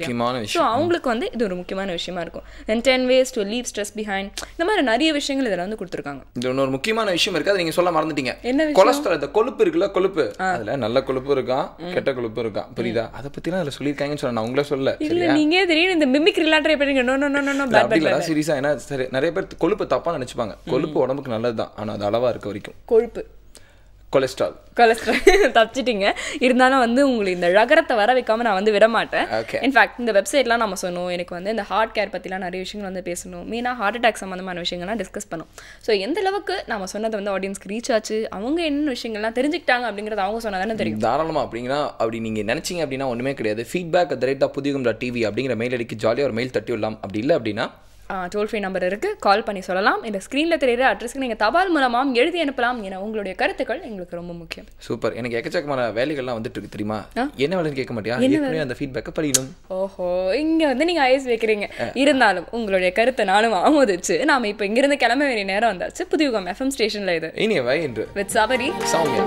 ஸோ அவங்களுக்கு வந்து இது ஒரு முக்கியமான விஷயமா இருக்கும். தென் 10 ways to leave stress behind. இந்த மாதிரி நிறைய விஷயங்கள் இதில் வந்து கொடுத்துருக்காங்க. இது இன்னொரு முக்கியமான விஷயம் இருக்குது, அது நீங்கள் சொல்ல மறந்துட்டீங்க. என்ன? கொலஸ்ட்ரால். இந்த கொழுப்பு இருக்குல்ல, கொழுப்பு, அதில் நல்ல கொழுப்பு இருக்கான், கெட்ட கொழுப்பு இருக்கான். புரியுதா? அதை பற்றிலாம் அதில் சொல்லியிருக்காங்கன்னு சொன்னேன். நான் உங்களே சொல்ல இல்லை, நீங்கள் திடீர்னு இந்த மிமிக்ரிலாம் ட்ரை பண்ணுறீங்க. நோ நோ நோ நோ அப்படிங்களா? சீரியஸாக? ஏன்னா சரி, நிறைய பேர் கொழுப்பு தப்பாக நினச்சிப்பாங்க. கொழுப்பு உடம்புக்கு நல்லது தான், ஆனால் அது அளவாக இருக்க வரைக்கும். கொழுப்பு, கொலஸ்ட்ரால் தப்பிச்சிட்டிங்க. இருந்தாலும் வந்து உங்களுக்கு இந்த ரகரத்தை வர வைக்காம நான் வந்து விட மாட்டேன். இன்ஃபேக்ட் இந்த வெப்சைட்லாம் நம்ம சொன்னோம், எனக்கு வந்து இந்த ஹார்ட் கேர் பற்றிலாம் நிறைய விஷயங்கள் வந்து பேசணும். மெயினாக ஹார்ட் அட்டாக் சம்மந்தமான விஷயங்கள்லாம் டிஸ்கஸ் பண்ணோம். ஸோ எந்த அளவுக்கு நம்ம சொன்னது வந்து ஆடியன்ஸ்க்கு ரீச் ஆச்சு, அவங்க என்ன விஷயங்கள்லாம் தெரிஞ்சுக்கிட்டாங்க அப்படிங்கிறது அவங்க சொன்னதானே தெரியும். தாராளமாக. அப்படின்னா அப்படி நீங்கள் நினச்சிங்க அப்படின்னா ஒன்றுமே கிடையாது. feedback@puthiyugam.tv அப்படிங்கிற மெயில் அடிக்கி ஜாலியாக ஒரு மெயில் தட்டி விடலாம். அப்படி இல்லை அப்படின்னா டோல் ஃப்ரீ நம்பர் இருக்குது, கால் பண்ணி சொல்லலாம். இந்த ஸ்க்ரீனில் தெரியுற அட்ரஸ்க்கு நீங்கள் தபால் மூலமாகவும் எழுதி அனுப்பலாம். ஏன்னா உங்களுடைய கருத்துக்கள் எங்களுக்கு ரொம்ப முக்கியம். சூப்பர். எனக்கு எக்கச்சக்கமான வேலைகள்லாம் வந்துட்டு இருக்கு தெரியுமா? என்ன வேலைன்னு கேட்க மாட்டியா? அந்த ஃபீட்பேக்கை படிக்கணும். ஓஹோ, இங்கே வந்து நீங்கள் ஐஸ் வைக்கிறீங்க. இருந்தாலும் உங்களுடைய கருத்தை நானும் ஆமோதிச்சு நாம் இப்போ இங்கிருந்து கிளம்ப வேண்டிய நேரம் வந்தாச்சு. புதியுகம் FM ஸ்டேஷனில் இது இனியவை என்று வித் சபரி சௌமியா.